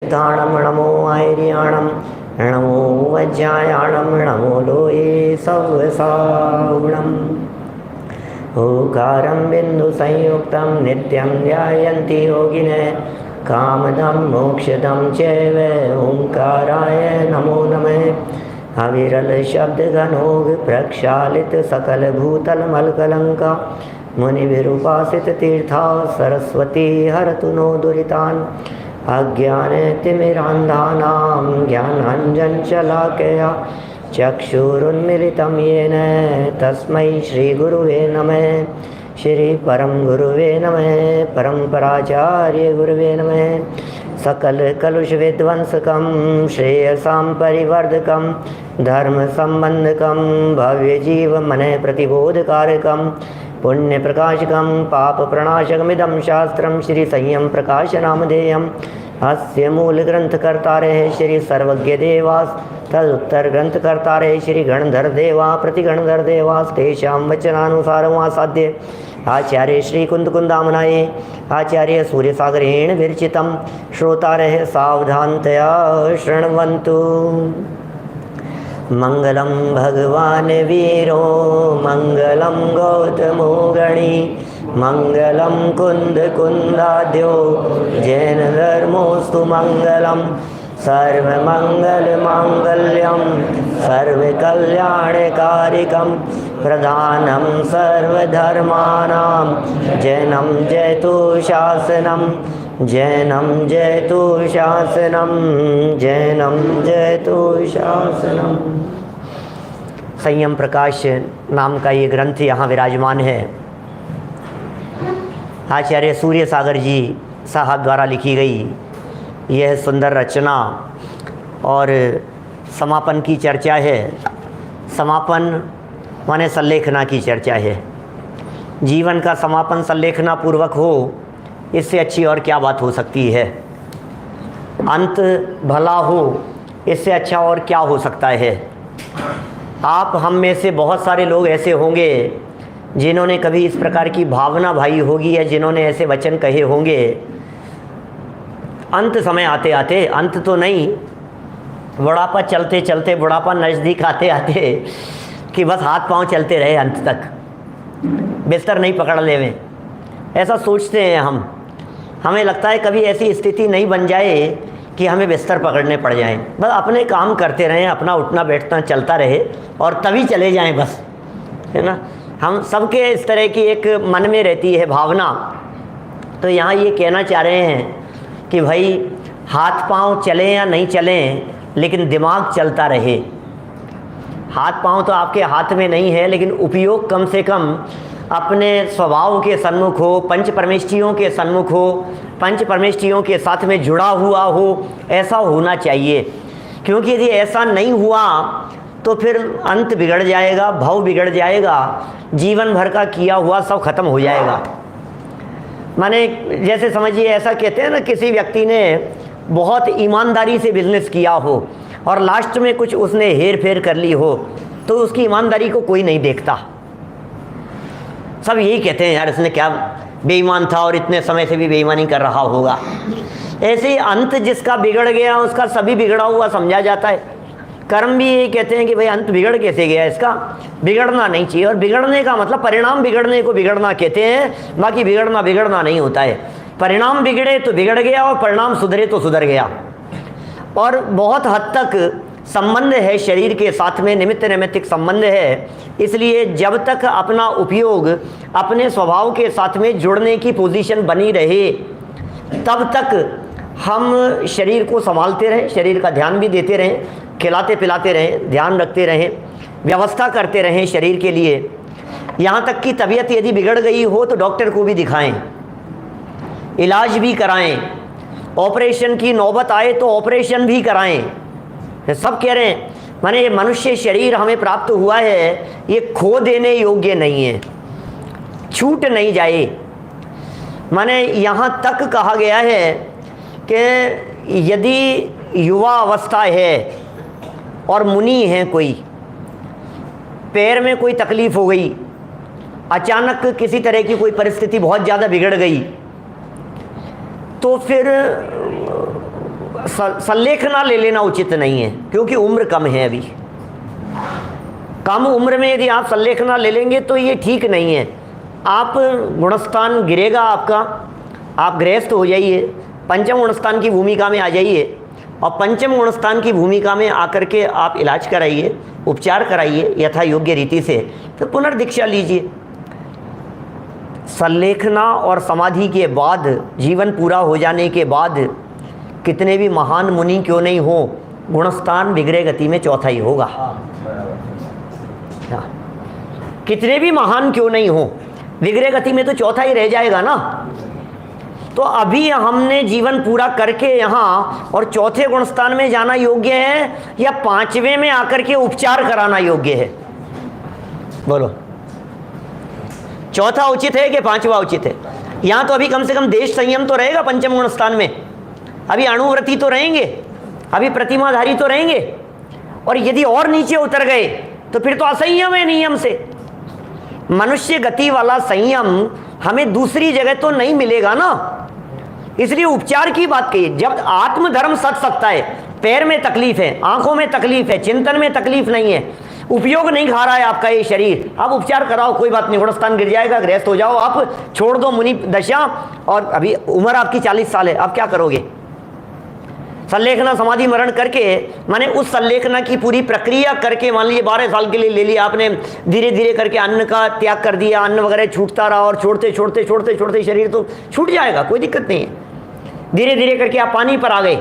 दाणं नमो आयर्याणं नमो वज्रायाणं नमो लोये सवसागुणम् ओकारं बिन्दुसंयुक्तं नित्यं ध्यायन्ति योगिनः कामदं मोक्षदं चैव ओंकाराय नमो नमः। अविरल शब्दघनोग प्रक्षालित सकल भूतल मलकलंका मुनिविरूपासित तीर्था सरस्वती हरतु नो दुरितान् अज्ञानतिमिरान्धानां ज्ञानाञ्जनशलाकया चक्षुरुन्मिलितं येन तस्मै श्रीगुरुवे नमः। श्री परम गुरुवे नमः। परम्पराचार्य गुरुवे नमः। सकल कलुष विध्वंसकं श्रेयसां परिवर्धकं धर्म संबंधकं भव्य जीव मन प्रतिबोधकारकं पुण्य प्रकाशकं पाप प्रणाशकमिदं शास्त्रं श्री संयम प्रकाश नामधेयम् अस्य मूल ग्रंथकर्तारे श्री सर्वज्ञ देवास तदुत्तर ग्रंथकर्तारे श्री गणधर देवा प्रतिगणधर देवास तेषां वचनानुसारमासाद्य आचार्य श्री कुंदकुंदामनाये आचार्य सूर्यसागरेण विरचितं श्रोतारः सावधानतया शृण्वन्तु। मंगलम भगवान वीरो मंगलम गौतमो गणी मंगलम कुंद कुंदाद्यो जैन धर्मोस्तु मंगलम सर्वमंगल मांगल्यम सर्वकल्याणकारिकं प्रधानं सर्वधर्माणां जैनं जयतु शासनं जैनं जयतु शासनं जैनं जयतु शासनं। संयम प्रकाश नाम का ये ग्रंथ यहाँ विराजमान है। आचार्य सूर्य सागर जी साहब द्वारा लिखी गई यह सुंदर रचना और समापन की चर्चा है। समापन माने संलेखना की चर्चा है। जीवन का समापन संलेखना पूर्वक हो, इससे अच्छी और क्या बात हो सकती है। अंत भला हो, इससे अच्छा और क्या हो सकता है। आप हम में से बहुत सारे लोग ऐसे होंगे जिन्होंने कभी इस प्रकार की भावना भाई होगी या जिन्होंने ऐसे वचन कहे होंगे, अंत समय आते आते, अंत तो नहीं, बुढ़ापा चलते चलते, बुढ़ापा नज़दीक आते आते कि बस हाथ पांव चलते रहे अंत तक, बिस्तर नहीं पकड़ लेवें, ऐसा सोचते हैं हम। हमें लगता है कभी ऐसी स्थिति नहीं बन जाए कि हमें बिस्तर पकड़ने पड़ जाएं। बस अपने काम करते रहें, अपना उठना बैठना चलता रहे और तभी चले जाएं बस, है ना। हम सबके इस तरह की एक मन में रहती है भावना। तो यहाँ ये कहना चाह रहे हैं कि भाई हाथ पांव चलें या नहीं चलें, लेकिन दिमाग चलता रहे। हाथ पांव तो आपके हाथ में नहीं है, लेकिन उपयोग कम से कम अपने स्वभाव के सन्मुख हो, पंच परमेष्ठियों के सन्मुख हो, पंच परमेष्ठियों के साथ में जुड़ा हुआ हो, ऐसा होना चाहिए। क्योंकि यदि ऐसा नहीं हुआ तो फिर अंत बिगड़ जाएगा, भव बिगड़ जाएगा, जीवन भर का किया हुआ सब खत्म हो जाएगा। माने जैसे समझिए, ऐसा कहते हैं ना, किसी व्यक्ति ने बहुत ईमानदारी से बिजनेस किया हो और लास्ट में कुछ उसने हेर फेर कर ली हो, तो उसकी ईमानदारी को कोई नहीं देखता। सब यही कहते हैं, यार इसने क्या बेईमान था और इतने समय से भी बेईमानी कर रहा होगा। ऐसे ही अंत जिसका बिगड़ गया उसका सभी बिगड़ा हुआ समझा जाता है। कर्म भी यही कहते हैं कि भाई अंत बिगड़ कैसे गया, इसका बिगड़ना नहीं चाहिए। और बिगड़ने का मतलब परिणाम बिगड़ने को बिगड़ना कहते हैं, बाकी बिगड़ना बिगड़ना नहीं होता है। परिणाम बिगड़े तो बिगड़ गया और परिणाम सुधरे तो सुधर गया। और बहुत हद तक संबंध है शरीर के साथ में, निमित्त नैमित्तिक संबंध है। इसलिए जब तक अपना उपयोग अपने स्वभाव के साथ में जुड़ने की पोजीशन बनी रहे, तब तक हम शरीर को संभालते रहें, शरीर का ध्यान भी देते रहें, खिलाते पिलाते रहें, ध्यान रखते रहें, व्यवस्था करते रहें शरीर के लिए। यहाँ तक कि तबीयत यदि बिगड़ गई हो तो डॉक्टर को भी दिखाएं, इलाज भी कराएं, ऑपरेशन की नौबत आए तो ऑपरेशन भी कराएं। सब कह रहे हैं, माने ये मनुष्य शरीर हमें प्राप्त हुआ है, ये खो देने योग्य नहीं है, छूट नहीं जाए। माने यहाँ तक कहा गया है कि यदि युवा अवस्था है और मुनि हैं, कोई पैर में कोई तकलीफ हो गई, अचानक किसी तरह की कोई परिस्थिति बहुत ज़्यादा बिगड़ गई, तो फिर संलेखना ले लेना उचित नहीं है, क्योंकि उम्र कम है अभी। कम उम्र में यदि आप संलेखना ले लेंगे तो ये ठीक नहीं है। आप गुणस्थान गिरेगा आपका, आप गृहस्थ हो जाइए, पंचम गुणस्थान की भूमिका में आ जाइए, और पंचम गुणस्थान की भूमिका में आकर के आप इलाज कराइए, उपचार कराइए यथा योग्य रीति से, फिर पुनर्दीक्षा लीजिए। संलेखना और समाधि के बाद, जीवन पूरा हो जाने के बाद, कितने भी महान मुनि क्यों नहीं हो, गुणस्थान विग्रह गति में चौथा ही होगा। कितने भी महान क्यों नहीं हो, विग्रह गति में तो चौथा ही रह जाएगा ना। तो अभी हमने जीवन पूरा करके यहाँ और चौथे गुणस्थान में जाना योग्य है या पांचवें में आकर के उपचार कराना योग्य है? बोलो, चौथा उचित है कि पांचवा उचित है? यहाँ तो अभी कम से कम देश संयम तो रहेगा पंचम गुणस्थान में, अभी अणुव्रती तो रहेंगे, अभी प्रतिमाधारी तो रहेंगे, और यदि और नीचे उतर गए तो फिर तो असंयम है नियम से। मनुष्य गति वाला संयम हमें दूसरी जगह तो नहीं मिलेगा ना, इसलिए उपचार की बात कही। जब आत्मधर्म सच सकता है, पैर में तकलीफ है, आंखों में तकलीफ है, चिंतन में तकलीफ नहीं है, उपयोग नहीं खा रहा है आपका ये शरीर, आप उपचार कराओ, कोई बात नहीं, गुणस्थान गिर जाएगा, गृहस्थ हो जाओ, आप छोड़ दो मुनि दशा, और अभी उम्र आपकी 40 साल है, आप क्या करोगे? संलेखना समाधि मरण करके, माने उस संलेखना की पूरी प्रक्रिया करके, मान लीजिए 12 साल के लिए ले लिया आपने, धीरे धीरे करके अन्न का त्याग कर दिया, अन्न वगैरह छूटता रहा, और छोड़ते छोड़ते छोड़ते छोड़ते शरीर तो छूट जाएगा, कोई दिक्कत नहीं है। धीरे धीरे करके आप पानी पर आ गए,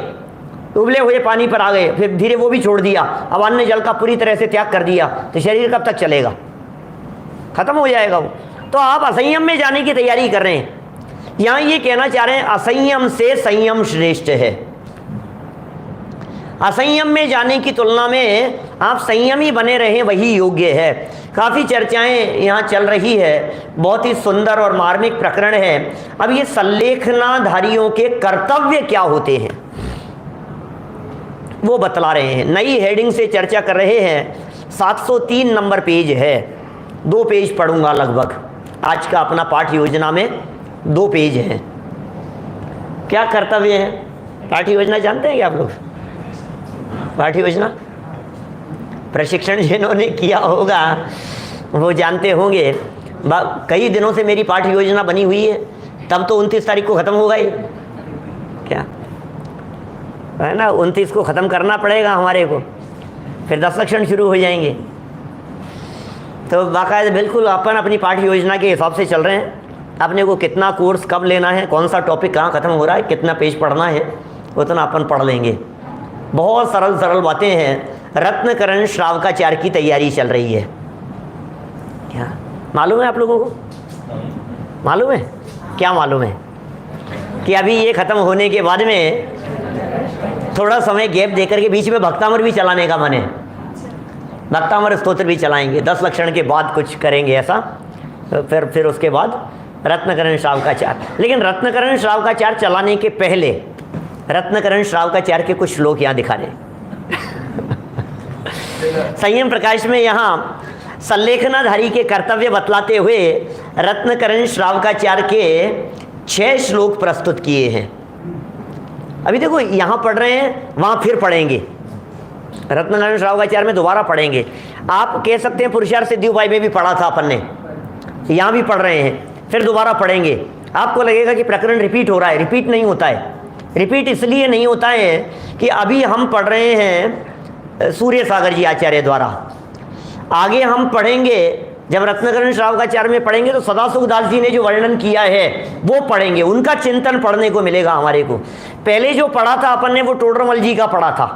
उबले हुए पानी पर आ गए, फिर धीरे वो भी छोड़ दिया, अब अन्न जल का पूरी तरह से त्याग कर दिया, तो शरीर कब तक चलेगा? खत्म हो जाएगा वो। तो आप असंयम में जाने की तैयारी कर रहे हैं। यहाँ ये कहना चाह रहे हैं असंयम से संयम श्रेष्ठ है। असंयम में जाने की तुलना में आप संयमी बने रहें, वही योग्य है। काफ़ी चर्चाएं यहाँ चल रही है, बहुत ही सुंदर और मार्मिक प्रकरण है। अब ये संलेखनाधारियों के कर्तव्य क्या होते हैं वो बतला रहे हैं। नई हेडिंग से चर्चा कर रहे हैं। 703 नंबर पेज है, 2 पेज पढ़ूंगा लगभग। आज का अपना पाठ योजना में 2 पेज हैं। क्या कर्तव्य है? पाठ योजना जानते हैं क्या आप लोग? पाठ योजना प्रशिक्षण जिन्होंने किया होगा वो जानते होंगे। कई दिनों से मेरी पाठ योजना बनी हुई है, तब तो 29 तारीख को ख़त्म होगा ये, क्या है ना, 29 को ख़त्म करना पड़ेगा हमारे को, फिर 10 लक्षण शुरू हो जाएंगे। तो बाकायदा बिल्कुल अपन अपनी पाठ योजना के हिसाब से चल रहे हैं। अपने को कितना कोर्स कब लेना है, कौन सा टॉपिक कहाँ ख़त्म हो रहा है, कितना पेज पढ़ना है, उतना अपन पढ़ लेंगे। बहुत सरल सरल बातें हैं। रत्नकरण श्रावकाचार्य की तैयारी चल रही है। क्या मालूम है आप लोगों को? मालूम है? क्या मालूम है? कि अभी ये ख़त्म होने के बाद में थोड़ा समय गैप देकर के बीच में भक्तामर भी चलाने का मन है। भक्तामर स्तोत्र भी चलाएंगे, 10 लक्षण के बाद कुछ करेंगे ऐसा। तो फिर उसके बाद रत्नकरण श्रावकाचार्य। लेकिन रत्नकरण श्रावकाचार्य चलाने के पहले रत्नकरण श्रावकाचार्य के कुछ श्लोक यहाँ दिखा दें। संयम प्रकाश में यहाँ संलेखनाधारी के कर्तव्य बतलाते हुए रत्नकरण श्रावकाचार्य के 6 श्लोक प्रस्तुत किए हैं। अभी देखो यहाँ पढ़ रहे हैं, वहाँ फिर पढ़ेंगे। रत्नकरण श्रावकाचार्य में दोबारा पढ़ेंगे। आप कह सकते हैं पुरुषार्थ सिद्धि उपाय में भी पढ़ा था अपन ने, यहाँ भी पढ़ रहे हैं, फिर दोबारा पढ़ेंगे। आपको लगेगा कि प्रकरण रिपीट हो रहा है, रिपीट नहीं होता है। रिपीट इसलिए नहीं होता है कि अभी हम पढ़ रहे हैं सूर्य सागर जी आचार्य द्वारा। आगे हम पढ़ेंगे, जब रत्नकरण श्रावकाचार्य में पढ़ेंगे तो सदासुखदास जी ने जो वर्णन किया है वो पढ़ेंगे, उनका चिंतन पढ़ने को मिलेगा हमारे को। पहले जो पढ़ा था अपन ने वो टोडरमल जी का पढ़ा था,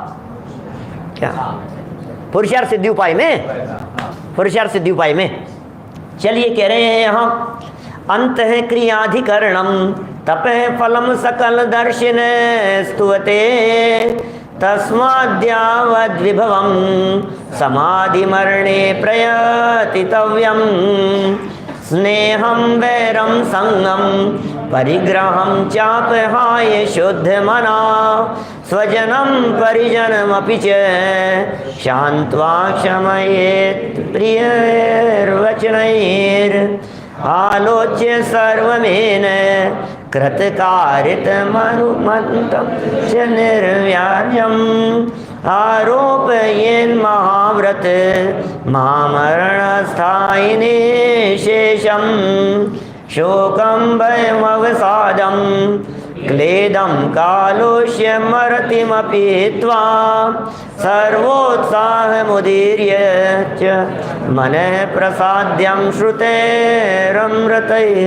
क्या पुरुषार्थ सिद्धि उपाय में, पुरुषार्थ सिद्धि उपाय में। चलिए कह रहे हैं यहाँ अंत है क्रियाधिकरणम तपः फलम सकल दर्शन स्तुवते तस्माद्यावद्विभवं समाधि मरणे प्रयतितव्यं स्नेहं वैरं संगं परिग्रहं चापहाय शुद्धमना स्वजनं परिजनमपि च शान्त्वा क्षमयेत् प्रियैर्वचनैर् आलोच्य सर्वमेन कृतकारितमनुमन्तं च निर्व्याजम् आरोपयेन्महाव्रत महामरणस्थायिने शेषं शोकं भयमवसादं क्लेदं कालोष्यमरतिमपि हित्वा सर्वोत्साहमुदीर्य च मनः प्रसाद्यं श्रुतेरमृतैः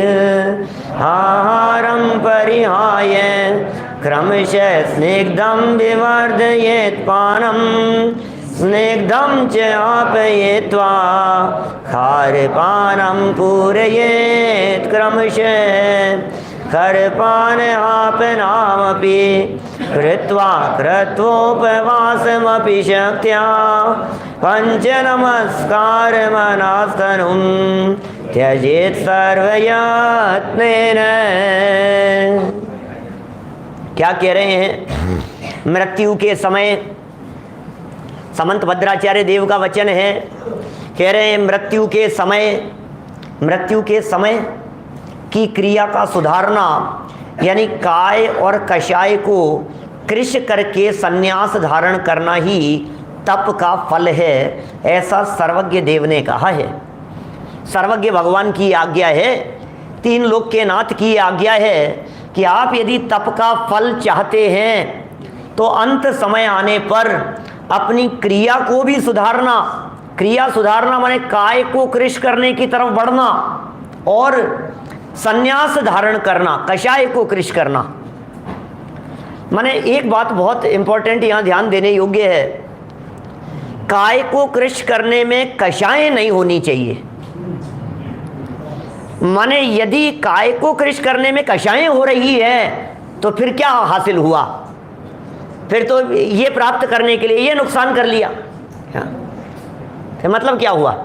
आहारं परिहाय क्रमशः स्निग्धं विवर्धयेत् पानं स्निग्धं च आपयित्वा खारपानं पूरयेत् क्रमशः खरपानहापनामपि कृत्वा कृत्वोपवासमपि शक्त्या पञ्चनमस्कारमनास्तनुं त्यजेत् सर्वयत्नेन। क्या कह रहे हैं? मृत्यु के समय, समंत भद्राचार्य देव का वचन है, कह रहे हैं मृत्यु के समय की क्रिया का सुधारना, यानी काय और कषाय को कृश करके संन्यास धारण करना ही तप का फल है, ऐसा सर्वज्ञ देव ने कहा है। सर्वज्ञ भगवान की आज्ञा है, तीन लोक के नाथ की आज्ञा है कि आप यदि तप का फल चाहते हैं तो अंत समय आने पर अपनी क्रिया को भी सुधारना। क्रिया सुधारना माने काय को कृश करने की तरफ बढ़ना और संन्यास धारण करना, कषाय को कृश करना। माने एक बात बहुत इंपॉर्टेंट यहां ध्यान देने योग्य है, काय को कृश करने में कषाय नहीं होनी चाहिए। माने यदि काय को कृश करने में कषाय हो रही है तो फिर क्या हासिल हुआ? फिर तो ये प्राप्त करने के लिए ये नुकसान कर लिया। तो मतलब क्या हुआ?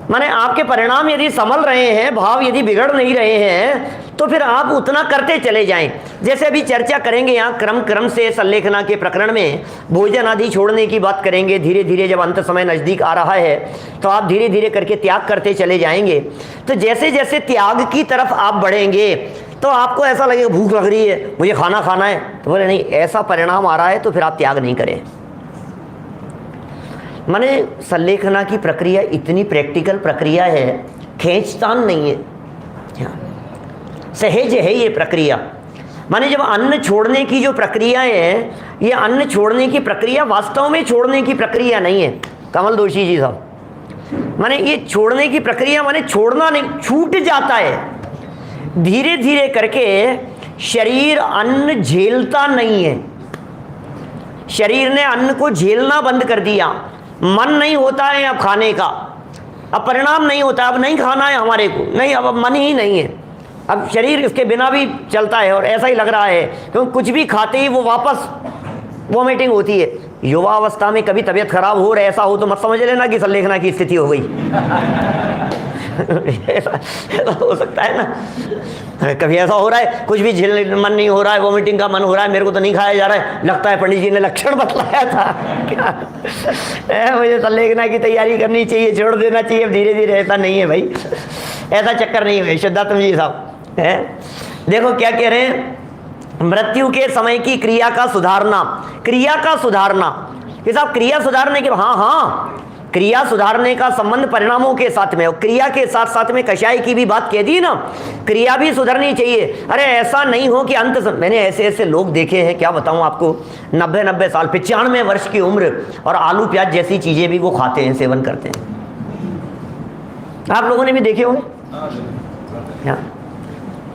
माने आपके परिणाम यदि संभल रहे हैं, भाव यदि बिगड़ नहीं रहे हैं, तो फिर आप उतना करते चले जाएं। जैसे अभी चर्चा करेंगे यहाँ क्रम से संलेखना के प्रकरण में भोजन आदि छोड़ने की बात करेंगे। धीरे धीरे जब अंत समय नजदीक आ रहा है तो आप धीरे धीरे करके त्याग करते चले जाएंगे। तो जैसे जैसे त्याग की तरफ आप बढ़ेंगे तो आपको ऐसा लगेगा भूख लग रही है, मुझे खाना खाना है, तो बोले नहीं, ऐसा परिणाम आ रहा है तो फिर आप त्याग नहीं करें। माने संलेखना की प्रक्रिया इतनी प्रैक्टिकल प्रक्रिया है, खींचतान नहीं है, सहज है ये प्रक्रिया। माने जब अन्न छोड़ने की जो प्रक्रिया है, ये अन्न छोड़ने की प्रक्रिया वास्तव में छोड़ने की प्रक्रिया नहीं है कमल दोषी जी साहब। माने ये छोड़ने की प्रक्रिया माने छोड़ना नहीं, छूट जाता है। धीरे धीरे करके शरीर अन्न झेलता नहीं है, शरीर ने अन्न को झेलना बंद कर दिया। मन नहीं होता है अब खाने का, अब परिणाम नहीं होता, अब नहीं खाना है हमारे को, नहीं, अब मन ही नहीं है। अब शरीर इसके बिना भी चलता है और ऐसा ही लग रहा है, क्योंकि कुछ भी खाते ही वो वापस वॉमिटिंग होती है। युवा अवस्था में कभी तबीयत खराब हो और ऐसा हो तो मत समझ लेना कि संलेखना की स्थिति हो गई। ऐसा हो सकता है ना, कभी ऐसा हो रहा है कुछ भी झेलने मन नहीं हो रहा है, वॉमिटिंग का मन हो रहा है, मेरे को तो नहीं खाया जा रहा है, लगता है पंडित जी ने लक्षण बतलाया था क्या मुझे संलेखना की तैयारी करनी चाहिए, छोड़ देना चाहिए धीरे धीरे। ऐसा नहीं है भाई, ऐसा चक्कर नहीं है शुद्धात्म जी साहब है। देखो क्या कह रहे हैं, मृत्यु के समय की क्रिया का सुधारना, क्रिया का सुधारना कि साहब क्रिया सुधारने के, हाँ क्रिया सुधारने का संबंध परिणामों के साथ में, और क्रिया के साथ साथ में कषाय की भी बात कह दी ना, क्रिया भी सुधरनी चाहिए। अरे ऐसा नहीं हो कि अंत मैंने ऐसे ऐसे लोग देखे हैं, क्या बताऊं आपको, 90 साल 95 वर्ष की उम्र और आलू प्याज जैसी चीजें भी वो खाते हैं, सेवन करते हैं। आप लोगों ने भी देखे होंगे।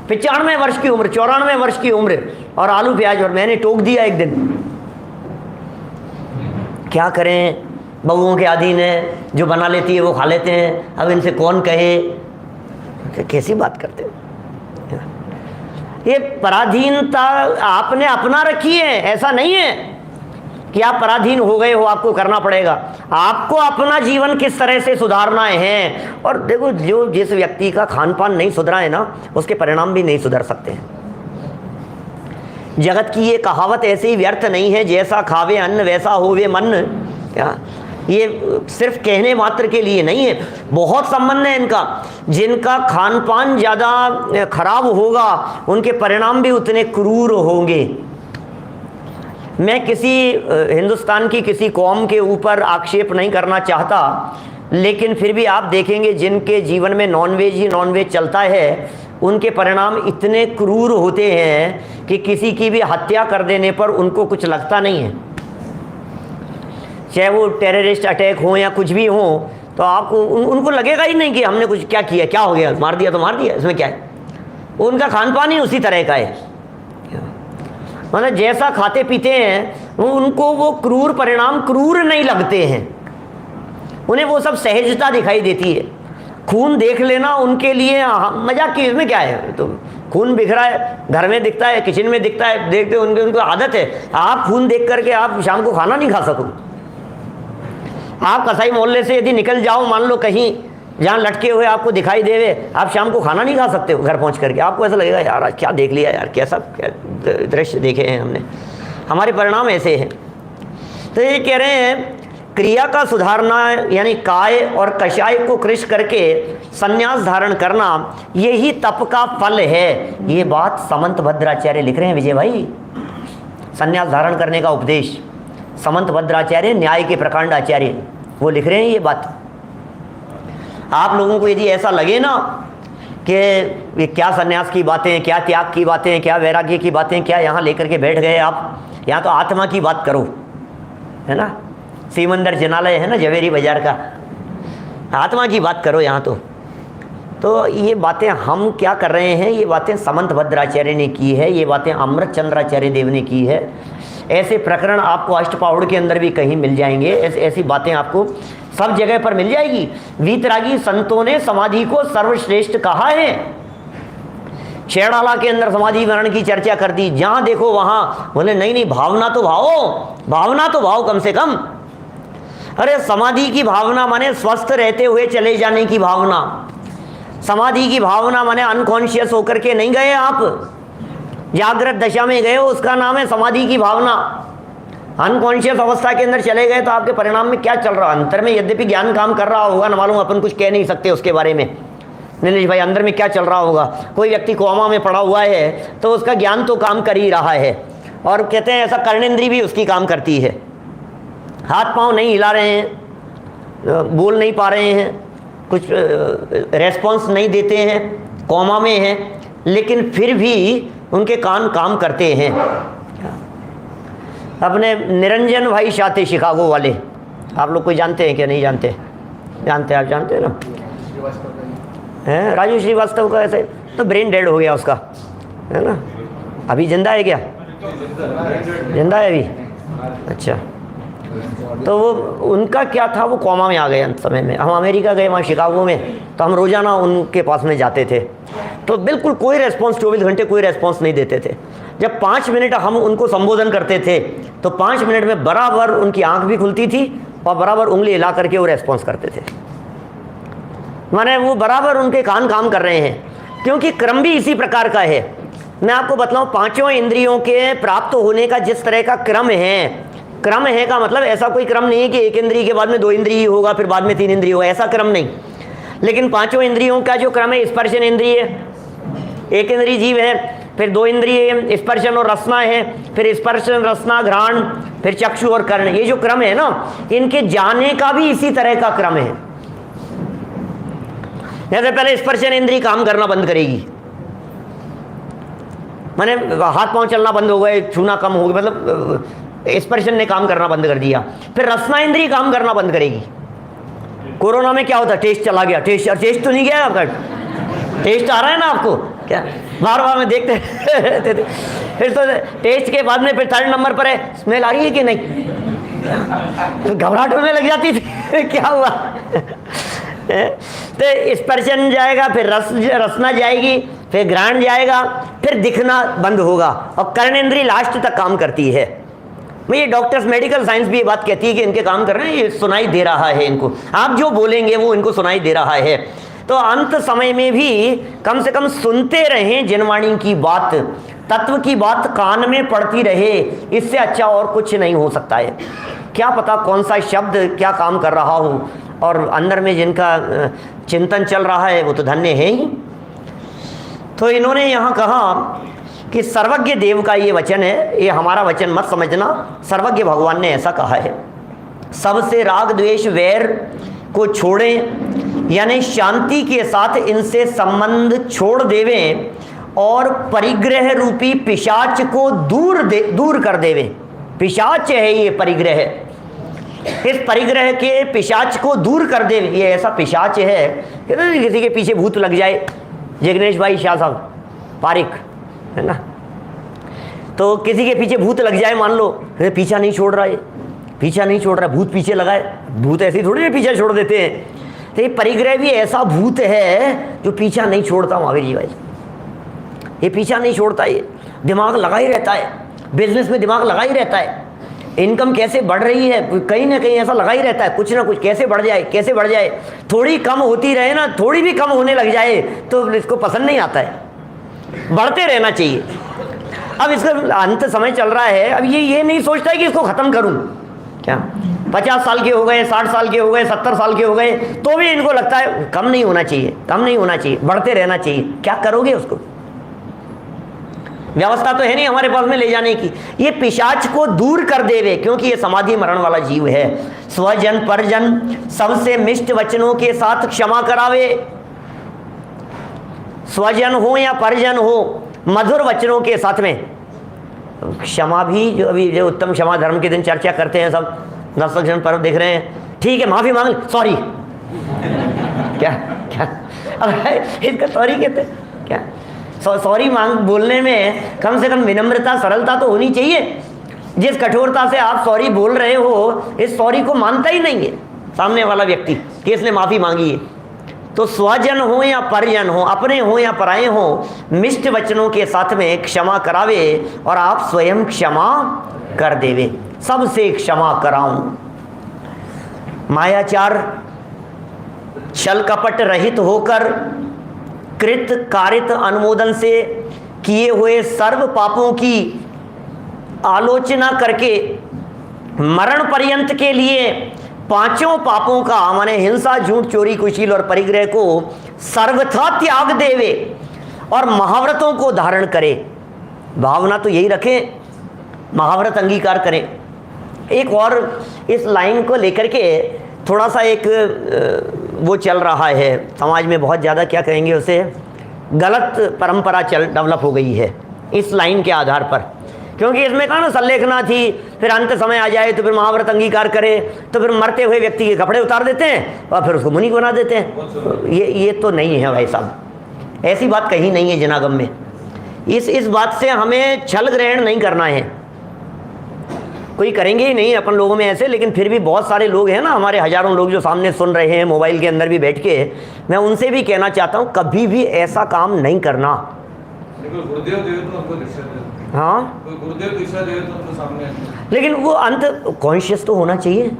95 वर्ष की उम्र, 94 वर्ष की उम्र और आलू प्याज, और मैंने टोक दिया एक दिन। क्या करें, बहुओं के अधीन है, जो बना लेती है वो खा लेते हैं, अब इनसे कौन कहे, कैसी बात करते हैं। ये पराधीनता आपने अपना रखी है, ऐसा नहीं है कि आप पराधीन हो गए हो, आपको करना पड़ेगा। आपको अपना जीवन किस तरह से सुधारना है। और देखो, जो जिस व्यक्ति का खान पान नहीं सुधरा है ना, उसके परिणाम भी नहीं सुधर सकते हैं। जगत की ये कहावत ऐसे ही व्यर्थ नहीं है, जैसा खावे अन्न वैसा होवे मन। क्या ये सिर्फ कहने मात्र के लिए नहीं है, बहुत संबंध है इनका। जिनका खान पान ज़्यादा खराब होगा उनके परिणाम भी उतने क्रूर होंगे। मैं किसी हिंदुस्तान की किसी कौम के ऊपर आक्षेप नहीं करना चाहता, लेकिन फिर भी आप देखेंगे जिनके जीवन में नॉनवेज ही नॉनवेज चलता है, उनके परिणाम इतने क्रूर होते हैं कि किसी की भी हत्या कर देने पर उनको कुछ लगता नहीं है। चाहे वो टेररिस्ट अटैक हो या कुछ भी हो, तो आपको उनको लगेगा ही नहीं कि हमने कुछ क्या किया, क्या हो गया, मार दिया तो मार दिया, इसमें क्या है। उनका खान पान ही उसी तरह का है, मतलब जैसा खाते पीते हैं उनको वो क्रूर परिणाम क्रूर नहीं लगते हैं, उन्हें वो सब सहजता दिखाई देती है। खून देख लेना उनके लिए मजाक की, इसमें क्या है, तो खून बिखरा है, घर में दिखता है, किचन में दिखता है, देखते उनको आदत है। आप खून देख करके आप शाम को खाना नहीं खा सकोगे। आप कसाई मोहल्ले से यदि निकल जाओ, मान लो कहीं जहाँ लटके हुए आपको दिखाई देवे, आप शाम को खाना नहीं खा सकते हो घर पहुँच करके। आपको ऐसा लगेगा यार क्या देख लिया यार, कैसा क्या दृश्य देखे हैं हमने। हमारे परिणाम ऐसे हैं। तो ये कह रहे हैं क्रिया का सुधारना, यानी काय और कषाय को कृष करके संन्यास धारण करना, यही तप का फल है। ये बात समंत भद्राचार्य लिख रहे हैं विजय भाई। संन्यास धारण करने का उपदेश समंत भद्राचार्य, न्याय के प्रकांड आचार्य, वो लिख रहे हैं ये बात। आप लोगों को यदि ऐसा लगे ना कि ये क्या संन्यास की बातें, क्या त्याग की बातें, क्या वैराग्य की बातें, क्या यहाँ लेकर के बैठ गए आप, यहाँ तो आत्मा की बात करो, है ना। सीमंदर जिनालय है ना जवेरी बाजार का, आत्मा की बात करो यहाँ तो ये बातें हम क्या कर रहे हैं, ये बातें समंत भद्राचार्य ने की है, ये बातें अमृत चंद्राचार्य देव ने की है। ऐसे प्रकरण आपको अष्टपाउड़ के अंदर भी कहीं मिल जाएंगे, ऐसी बातें आपको सब जगह पर मिल जाएगी। वीतरागी संतों ने समाधि को सर्वश्रेष्ठ कहा है। छेड़ाला के अंदर समाधि मरण की चर्चा कर दी, जहां देखो वहां बोले नहीं नहीं भावना तो भाव कम से कम। अरे समाधि की भावना माने स्वस्थ रहते हुए चले जाने की भावना। समाधि की भावना माने अनकॉन्शियस होकर के नहीं गए आप, जागृत दशा में गए हो, उसका नाम है समाधि की भावना। अनकॉन्शियस अवस्था के अंदर चले गए तो आपके परिणाम में क्या चल रहा है, अंतर में यद्यपि ज्ञान काम कर रहा होगा ना, मालूम अपन कुछ कह नहीं सकते उसके बारे में। नीलेश भाई अंदर में क्या चल रहा होगा, कोई व्यक्ति कोमा में पड़ा हुआ है तो उसका ज्ञान तो काम कर ही रहा है, और कहते हैं ऐसा कर्णेंद्री भी उसकी काम करती है। हाथ पांव नहीं हिला रहे हैं, बोल नहीं पा रहे हैं, कुछ रेस्पॉन्स नहीं देते हैं, कोमा में हैं, लेकिन फिर भी उनके कान काम करते हैं। अपने निरंजन भाई शाह थे शिकागो वाले, आप लोग कोई जानते हैं क्या, नहीं जानते? जानते हैं, आप जानते हैं ना, हैं राजू श्रीवास्तव का। ऐसे तो ब्रेन डेड हो गया उसका, है ना। अभी जिंदा है क्या? जिंदा है अभी, अच्छा। तो वो उनका क्या था, वो कोमा में आ गए अंत समय में। हम अमेरिका गए वहाँ शिकागो में, तो हम रोज़ाना उनके पास में जाते थे, तो बिल्कुल कोई रेस्पॉन्स, 24 घंटे कोई रेस्पॉन्स नहीं देते थे। जब 5 मिनट हम उनको संबोधन करते थे तो 5 मिनट में बराबर उनकी आंख भी खुलती थी और बराबर उंगली हिला करके वो रेस्पॉन्स करते थे। माने वो बराबर उनके कान काम कर रहे हैं, क्योंकि क्रम भी इसी प्रकार का है। मैं आपको बतलाऊं, 5 इंद्रियों के प्राप्त होने का जिस तरह का क्रम है का मतलब ऐसा कोई क्रम नहीं है कि 1 इंद्रिय के बाद में 2 इंद्रिय होगा, फिर बाद में 3 इंद्रिय होगा, ऐसा क्रम नहीं। लेकिन 5 इंद्रियों का जो क्रम है, स्पर्शन इंद्रिय 1 इंद्रिय जीव है, फिर 2 इंद्रिय स्पर्शन और रसना है, फिर स्पर्शन रसना घ्राण, फिर चक्षु और कर्ण। ये जो क्रम है ना, इनके जाने का भी इसी तरह का क्रम है। जैसे पहले स्पर्शन इंद्रिय काम करना बंद करेगी, माने हाथ पांव चलना बंद हो गए, छूना कम हो गया, मतलब स्पर्शन ने काम करना बंद कर दिया। फिर रसना इंद्रिय काम करना बंद करेगी। कोरोना में क्या होता, टेस्ट चला गया, टेस्ट तो नहीं गया आपका, टेस्ट आ रहा है ना आपको, क्या बार बार में देखते फिर तो टेस्ट के बाद में फिर 3rd नंबर पर है, स्मेल आ रही है कि नहीं, तो घबराहट होने लग जाती थी क्या हुआ। तो स्पर्शन जाएगा, फिर रसना जाएगी, फिर घ्राण जाएगा, फिर दिखना बंद होगा, और कर्णेंद्रिय लास्ट तक काम करती है। ये डॉक्टर्स, मेडिकल साइंस भी ये बात कहती है कि इनके काम कर रहे हैं, ये सुनाई दे रहा है इनको, आप जो बोलेंगे वो इनको सुनाई दे रहा है। तो अंत समय में भी कम से कम सुनते रहें जिनवाणी की बात, तत्व की बात कान में पड़ती रहे, इससे अच्छा और कुछ नहीं हो सकता है। क्या पता कौन सा शब्द क्या काम कर रहा हो, और अंदर में जिनका चिंतन चल रहा है वो तो धन्य है ही। तो इन्होंने यहाँ कहा कि सर्वज्ञ देव का ये वचन है, ये हमारा वचन मत समझना, सर्वज्ञ भगवान ने ऐसा कहा है, सबसे राग द्वेष वैर को छोड़ें, यानी शांति के साथ इनसे संबंध छोड़ देवें और परिग्रह रूपी पिशाच को दूर कर देवें। पिशाच है ये परिग्रह, इस परिग्रह के पिशाच को दूर कर देवें। ये ऐसा पिशाच है कि किसी के पीछे भूत लग जाए, जिग्नेश भाई शाह साहब पारिक है ना, तो किसी के पीछे भूत लग जाए, मान लो पीछा नहीं छोड़ रहा है, पीछा नहीं छोड़ रहा, भूत पीछे लगाए, भूत ऐसे थोड़ी ना पीछा छोड़ देते हैं। तो ये परिग्रह भी ऐसा भूत है जो पीछा नहीं छोड़ता महावीर जी भाई, ये पीछा नहीं छोड़ता, ये दिमाग लगा ही रहता है, बिजनेस में दिमाग लगा ही रहता है, इनकम कैसे बढ़ रही है कहीं ना कहीं ऐसा लगा ही रहता है, कुछ ना कुछ कैसे बढ़ जाए, कैसे बढ़ जाए, थोड़ी कम होती रहे ना, थोड़ी भी कम होने लग जाए तो इसको पसंद नहीं आता है, बढ़ते रहना चाहिए। अब इसका अंत समय चल रहा है, अब ये नहीं सोचता है कि इसको ख़त्म करूं, क्या 50 साल के हो गए, 60 साल के हो गए, 70 साल के हो गए, तो भी इनको लगता है कम नहीं होना चाहिए, कम नहीं होना चाहिए, बढ़ते रहना चाहिए। क्या करोगे उसको, व्यवस्था तो है नहीं हमारे पास में ले जाने की। ये पिशाच को दूर कर देवे, क्योंकि ये समाधि मरण वाला जीव है। स्वजन परजन सबसे मिष्ट वचनों के साथ क्षमा करावे, स्वजन हो या परिजन हो, मधुर वचनों के साथ में क्षमा भी, जो अभी जो उत्तम क्षमा धर्म के दिन चर्चा करते हैं सब, 10 जन पर्व देख रहे हैं, ठीक है माफी मांग, सॉरी क्या क्या अब इसका सॉरी कहते हैं क्या, सॉरी मांग बोलने में कम से कम विनम्रता सरलता तो होनी चाहिए। जिस कठोरता से आप सॉरी बोल रहे हो, इस सॉरी को मानता ही नहीं है सामने वाला व्यक्ति कि इसने माफी मांगी है। तो स्वजन हो या परिजन हो, अपने हो या पराए हो, मिष्ट वचनों के साथ में क्षमा करावे और आप स्वयं क्षमा कर देवे, सबसे क्षमा कराऊं। मायाचार छल कपट रहित होकर कृत कारित अनुमोदन से किए हुए सर्व पापों की आलोचना करके मरण पर्यंत के लिए 5 पापों का, माने हिंसा, झूठ, चोरी, कुशील और परिग्रह को सर्वथा त्याग देवे और महाव्रतों को धारण करे। भावना तो यही रखें, महाव्रत अंगीकार करें। एक और इस लाइन को लेकर के थोड़ा सा एक वो चल रहा है समाज में, बहुत ज़्यादा क्या कहेंगे उसे, गलत परंपरा डेवलप हो गई है इस लाइन के आधार पर। क्योंकि इसमें कहा ना संलेखना थी, फिर अंत समय आ जाए तो फिर महाव्रत अंगीकार करे, तो फिर मरते हुए व्यक्ति के कपड़े उतार देते हैं और फिर उसको मुनि बना देते हैं। ये तो नहीं है भाई साहब, ऐसी बात कहीं नहीं है जनागम में। इस बात से हमें छल ग्रहण नहीं करना है, कोई करेंगे ही नहीं अपन लोगों में ऐसे। लेकिन फिर भी बहुत सारे लोग हैं ना, हमारे हजारों लोग जो सामने सुन रहे हैं मोबाइल के अंदर भी बैठ के, मैं उनसे भी कहना चाहता हूँ कभी भी ऐसा काम नहीं करना। हाँ, लेकिन वो अंत कॉन्शियस तो होना चाहिए,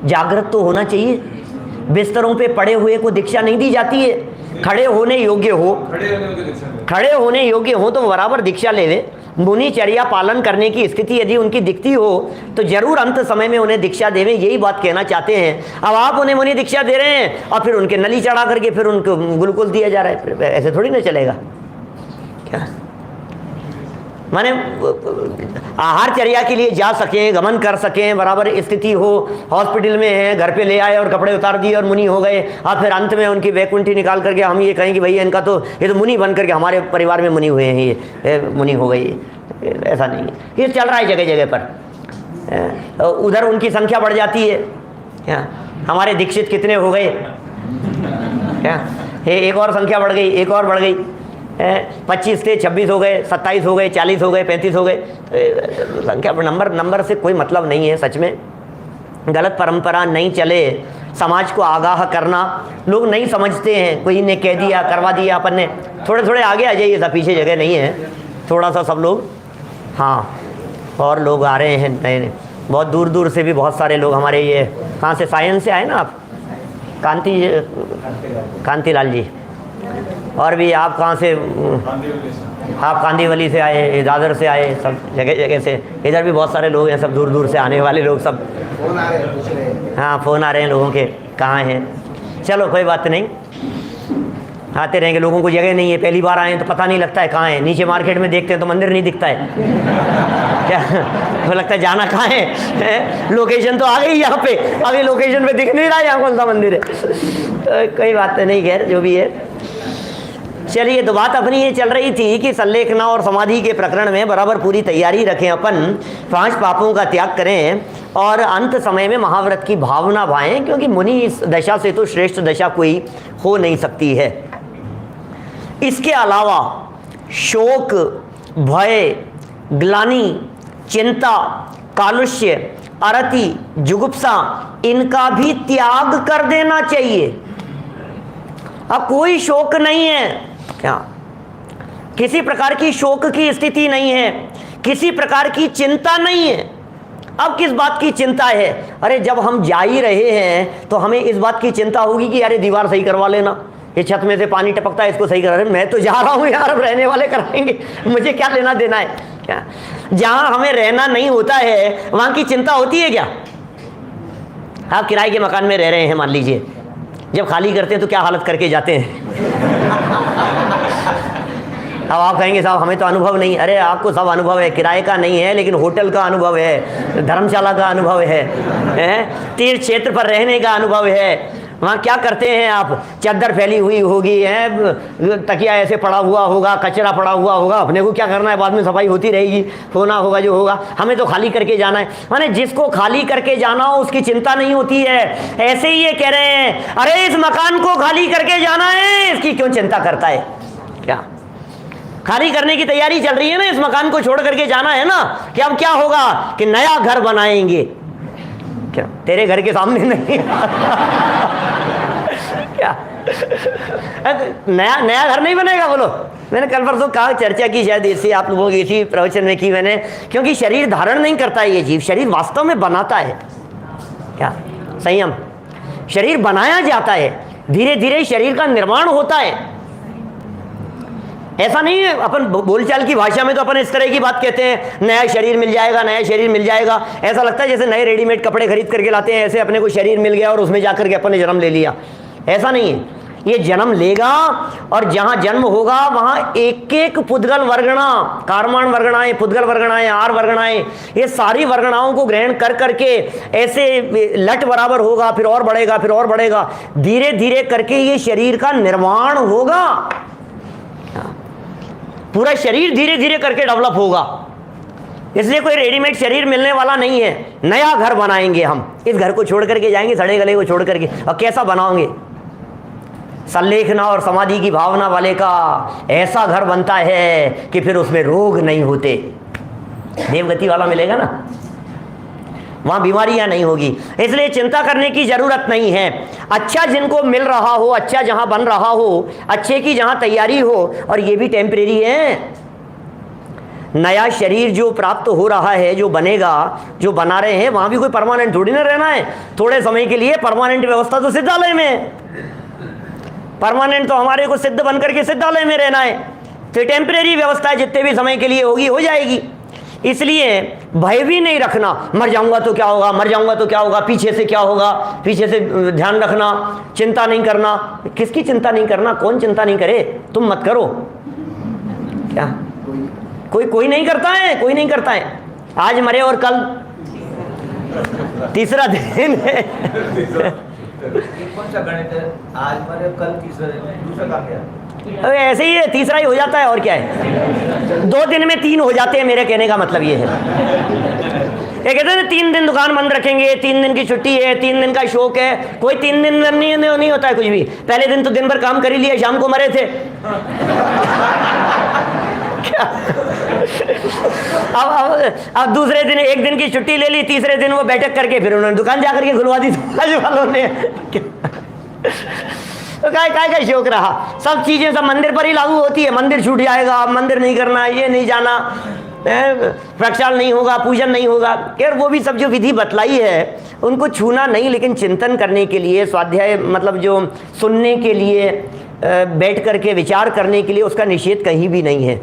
जागृत तो होना चाहिए। बिस्तरों पे पड़े हुए को दीक्षा नहीं दी जाती है, खड़े होने योग्य हो, खड़े होने योग्य हो तो बराबर दीक्षा लेवे। मुनिचर्या पालन करने की स्थिति यदि उनकी दिखती हो तो जरूर अंत समय में उन्हें दीक्षा देवें, यही बात कहना चाहते हैं। अब आप उन्हें मुनि दीक्षा दे रहे हैं और फिर उनके नली चढ़ा करके फिर उनको ग्लूकोज दिया जा रहा है, ऐसे थोड़ी ना चलेगा। क्या माने आहारचर्या के लिए जा सकें, गमन कर सकें, बराबर स्थिति हो, हॉस्पिटल में है, घर पे ले आए और कपड़े उतार दिए और मुनि हो गए, और फिर अंत में उनकी वैकुंठी निकाल करके हम ये कहें कि भैया इनका तो ये तो मुनि बन करके हमारे परिवार में मुनि हुए हैं, ये मुनि हो गई। ऐसा नहीं है, ये चल रहा है जगह जगह पर। उधर उनकी संख्या बढ़ जाती है, क्या हमारे दीक्षित कितने हो गए, क्या एक और संख्या बढ़ गई, एक और बढ़ गई, 25 थे 26 हो गए, 27 हो गए, 40 हो गए, 35 हो गए। संख्या नंबर से कोई मतलब नहीं है। सच में गलत परंपरा नहीं चले, समाज को आगाह करना लोग नहीं समझते हैं। कोई ने कह दिया, करवा दिया अपन ने, थोड़े थोड़े आगे आ जाइए, सब पीछे जगह नहीं है, थोड़ा सा सब लोग। हाँ, और लोग आ रहे हैं नए, बहुत दूर दूर से भी बहुत सारे लोग हमारे, ये कहाँ से, साइंस से आए ना आप, कांतिलाल जी, और भी आप कहाँ से, आप कांदीवली से आए, दादर से आए, सब जगह जगह से, इधर भी बहुत सारे लोग हैं, सब दूर दूर से आने वाले लोग सब। फोन आ रहे हैं, पूछ रहे हैं। हाँ, फ़ोन आ रहे हैं लोगों के, कहाँ हैं। चलो कोई बात नहीं, आते रहेंगे। लोगों को जगह नहीं है, पहली बार आए हैं तो पता नहीं लगता है कहाँ है। नीचे मार्केट में देखते हैं तो मंदिर नहीं दिखता है क्या तो लगता है जाना कहाँ है, लोकेशन तो आ गई यहाँ पे, अभी लोकेशन पे दिख नहीं रहा है यहाँ कौन सा मंदिर है। तो कोई बात नहीं, खैर जो भी है। चलिए, तो बात अपनी ये चल रही थी कि संलेखना और समाधि के प्रकरण में बराबर पूरी तैयारी रखें अपन, 5 पापों का त्याग करें और अंत समय में महाव्रत की भावना भाएं, क्योंकि मुनि इस दशा से तो श्रेष्ठ दशा कोई हो नहीं सकती है। इसके अलावा शोक, भय, ग्लानि, चिंता, कालुष्य, अरति, जुगुप्सा, इनका भी त्याग कर देना चाहिए। अब कोई शोक नहीं है क्या, किसी प्रकार की शोक की स्थिति नहीं है, किसी प्रकार की चिंता नहीं है। अब किस बात की चिंता है? अरे जब हम जा ही रहे हैं तो हमें इस बात की चिंता होगी कि अरे दीवार सही करवा लेना, ये छत में से पानी टपकता है, इसको सही करा रहे, मैं तो जा रहा हूँ यार, अब रहने वाले कराएंगे, मुझे क्या लेना देना है क्या। जहां हमें रहना नहीं होता है वहां की चिंता होती है क्या? आप किराए के मकान में रह रहे हैं, मान लीजिए, जब खाली करते हैं तो क्या हालत करके जाते हैं। अब आप कहेंगे साहब हमें तो अनुभव नहीं। अरे आपको सब अनुभव है, किराए का नहीं है लेकिन होटल का अनुभव है, धर्मशाला का अनुभव है, तीर्थ क्षेत्र पर रहने का अनुभव है। वहाँ क्या करते हैं आप? चादर फैली हुई होगी है, तकिया ऐसे पड़ा हुआ होगा, कचरा पड़ा हुआ होगा, अपने को क्या करना है, बाद में सफाई होती रहेगी, होना होगा जो होगा, हमें तो खाली करके जाना है। माने जिसको खाली करके जाना हो उसकी चिंता नहीं होती है। ऐसे ही ये कह रहे हैं, अरे इस मकान को खाली करके जाना है, इसकी क्यों चिंता करता है क्या? खाली करने की तैयारी चल रही है ना, इस मकान को छोड़ करके जाना है ना, कि अब क्या होगा कि नया घर बनाएंगे। क्या तेरे घर के सामने नहीं क्या नया घर नहीं बनेगा? बोलो, मैंने कल परसों कहा, चर्चा की शायद इसी आप लोगों की इसी प्रवचन में की मैंने, क्योंकि शरीर धारण नहीं करता है ये जीव, शरीर वास्तव में बनाता है क्या? संयम, शरीर बनाया जाता है, धीरे धीरे शरीर का निर्माण होता है। ऐसा नहीं है, अपन बोलचाल की भाषा में तो अपन इस तरह की बात कहते हैं, नया शरीर मिल जाएगा, नया शरीर मिल जाएगा। ऐसा लगता है जैसे नए रेडीमेड कपड़े खरीद करके लाते हैं, ऐसे अपने को शरीर मिल गया और उसमें जाकर के अपन ने जन्म ले लिया। ऐसा नहीं है, ये जन्म लेगा और जहां जन्म होगा वहां एक एक पुद्गल वर्गणा, कारमान वर्गणाएं, पुद्गल वर्गणाएं, आर वर्गणाएं, ये सारी वर्गणाओं को ग्रहण कर करके ऐसे लट बराबर होगा, फिर और बढ़ेगा, फिर और बढ़ेगा, धीरे धीरे करके ये शरीर का निर्माण होगा। पूरा शरीर धीरे धीरे करके डेवलप होगा। इसलिए कोई रेडीमेड शरीर मिलने वाला नहीं है। नया घर बनाएंगे हम, इस घर को छोड़ करके जाएंगे, सड़े गले को छोड़ करके। और कैसा बनाओगे? संलेखना और समाधि की भावना वाले का ऐसा घर बनता है कि फिर उसमें रोग नहीं होते। देवगति वाला मिलेगा ना, वहां बीमारियां नहीं होगी, इसलिए चिंता करने की जरूरत नहीं है। अच्छा जिनको मिल रहा हो, अच्छा जहां बन रहा हो, अच्छे की जहां तैयारी हो, और ये भी टेम्परेरी है। नया शरीर जो प्राप्त हो रहा है, जो बनेगा, जो बना रहे हैं, वहां भी कोई परमानेंट थोड़ी ना रहना है। थोड़े समय के लिए परमानेंट व्यवस्था तो सिद्धालय में है, परमानेंट तो हमारे को सिद्ध बनकर के सिद्धालय में रहना है। तो टेम्परेरी व्यवस्था है, जितने भी समय के लिए होगी हो जाएगी। इसलिए भय भी नहीं रखना, मर जाऊंगा तो क्या होगा, मर जाऊंगा तो क्या होगा, पीछे से क्या होगा, पीछे से ध्यान रखना, चिंता नहीं करना। किसकी चिंता नहीं करना? कौन चिंता नहीं करे? तुम मत करो क्या? कोई नहीं करता है, कोई नहीं करता है। आज मरे और कल तीसरा दिन है। कौन सा गणित है? आज मरे कल तीसरा दिन, दूसरा का क्या? अरे ऐसे ही है, तीसरा ही हो जाता है, और क्या है। 2 दिन में 3 हो जाते हैं, मेरे कहने का मतलब ये है। ये कहते हैं 3 दिन दुकान बंद रखेंगे, 3 दिन की छुट्टी है, 3 दिन का शौक है। कोई 3 दिन नहीं होता है कुछ भी। पहले दिन तो दिन भर काम कर ही लिया, शाम को मरे थे। क्या? अब दूसरे दिन 1 दिन की छुट्टी ले ली, तीसरे दिन वो बैठक करके फिर उन्होंने दुकान जाकर के खुलवा दी समाज वालों ने। तो काय का शौक रहा? सब चीजें सब मंदिर पर ही लागू होती है। मंदिर छूट जाएगा, मंदिर नहीं करना, ये नहीं जाना, प्रक्षाल नहीं होगा, पूजन नहीं होगा। खैर वो भी सब जो विधि बतलाई है उनको छूना नहीं, लेकिन चिंतन करने के लिए, स्वाध्याय मतलब जो सुनने के लिए, बैठ करके विचार करने के लिए, उसका निषेध कहीं भी नहीं है।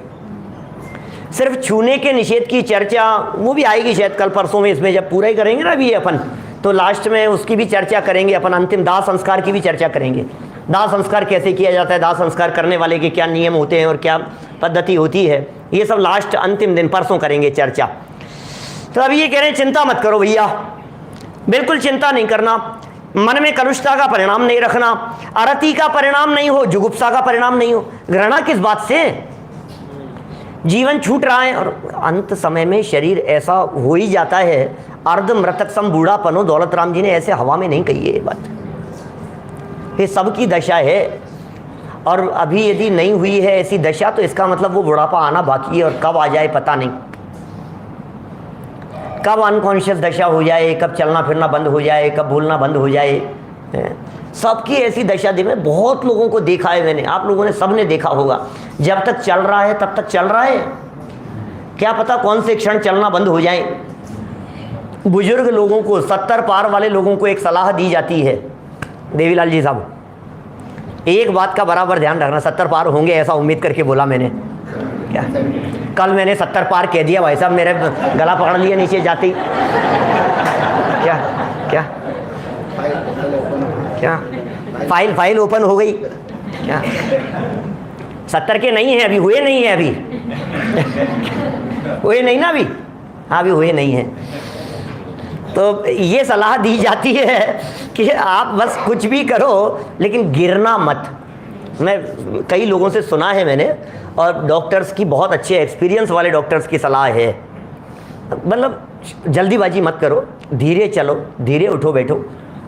सिर्फ छूने के निषेध की चर्चा वो भी आएगी शायद कल परसों में, इसमें जब पूरा ही करेंगे ना अभी ये अपन, तो लास्ट में उसकी भी चर्चा करेंगे अपन, अंतिम दाह संस्कार की भी चर्चा करेंगे। दाह संस्कार कैसे किया जाता है, दाह संस्कार करने वाले के क्या नियम होते हैं और क्या पद्धति होती है, ये सब लास्ट अंतिम दिन परसों करेंगे चर्चा। तो अभी ये कह रहे हैं चिंता मत करो भैया, बिल्कुल चिंता नहीं करना, मन में कलुषता का परिणाम नहीं रखना, अरति का परिणाम नहीं हो, जुगुप्सा का परिणाम नहीं हो। घृणा किस बात से? जीवन छूट रहा है और अंत समय में शरीर ऐसा हो ही जाता है, अर्ध मृतक सम बूढ़ापनो, दौलत राम जी ने ऐसे हवा में नहीं कही है ये बात, ये सबकी दशा है। और अभी यदि नहीं हुई है ऐसी दशा तो इसका मतलब वो बुढ़ापा आना बाकी है, और कब आ जाए पता नहीं, कब अनकॉन्शियस दशा हो जाए, कब चलना फिरना बंद हो जाए, कब भूलना बंद हो जाए। सबकी ऐसी दशा दी, मैं बहुत लोगों को देखा है मैंने, आप लोगों ने सबने देखा होगा, जब तक चल रहा है तब तक चल रहा है, क्या पता कौन से क्षण चलना बंद हो जाए। बुजुर्ग लोगों को, 70 पार वाले लोगों को एक सलाह दी जाती है, देवीलाल जी साहब एक बात का बराबर ध्यान रखना, 70 पार होंगे ऐसा उम्मीद करके बोला मैंने, क्या कल मैंने 70 पार कह दिया भाई साहब, मेरे गला पकड़ लिया नीचे जाती, क्या क्या क्या फाइल ओपन हो गई क्या? 70 के नहीं है अभी, हुए नहीं है अभी हुए नहीं ना अभी, हाँ अभी हुए नहीं है। तो ये सलाह दी जाती है कि आप बस कुछ भी करो लेकिन गिरना मत। मैं कई लोगों से सुना है मैंने, और डॉक्टर्स की बहुत अच्छे एक्सपीरियंस वाले डॉक्टर्स की सलाह है, मतलब जल्दीबाजी मत करो, धीरे चलो, धीरे उठो बैठो,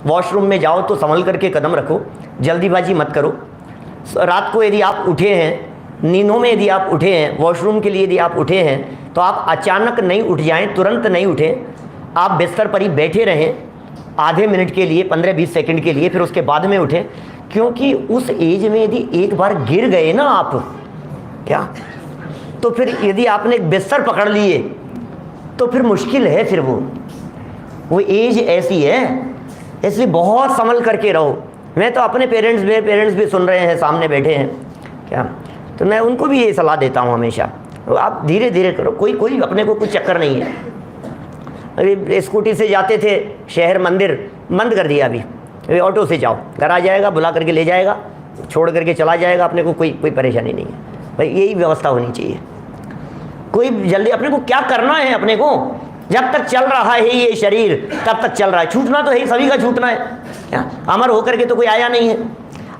वॉशरूम में जाओ तो संभल करके कदम रखो, जल्दीबाजी मत करो। रात को यदि आप उठे हैं, नींदों में यदि आप उठे हैं, वॉशरूम के लिए यदि आप उठे हैं, तो आप अचानक नहीं उठ जाएं, तुरंत नहीं उठें, आप बिस्तर पर ही बैठे रहें आधे मिनट के लिए, 15-20 सेकंड के लिए, फिर उसके बाद में उठें। क्योंकि उस एज में यदि एक बार गिर गए ना आप, क्या तो फिर यदि आपने एक बिस्तर पकड़ लिए तो फिर मुश्किल है, फिर वो एज ऐसी है, इसलिए बहुत संभल करके रहो। मैं तो अपने मेरे पेरेंट्स भी सुन रहे हैं, सामने बैठे हैं क्या, तो मैं उनको भी ये सलाह देता हूँ हमेशा, तो आप धीरे धीरे करो, कोई अपने को कुछ चक्कर नहीं है। अभी स्कूटी से जाते थे शहर मंदिर, बंद कर दिया अभी ऑटो से जाओ, घर आ जाएगा, बुला करके ले जाएगा, छोड़ करके चला जाएगा, अपने को कोई परेशानी नहीं है भाई, यही व्यवस्था होनी चाहिए। कोई जल्दी, अपने को क्या करना है, अपने को जब तक चल रहा है ये शरीर तब तक चल रहा है, छूटना तो है, सभी का छूटना है क्या? अमर होकर के तो कोई आया नहीं है,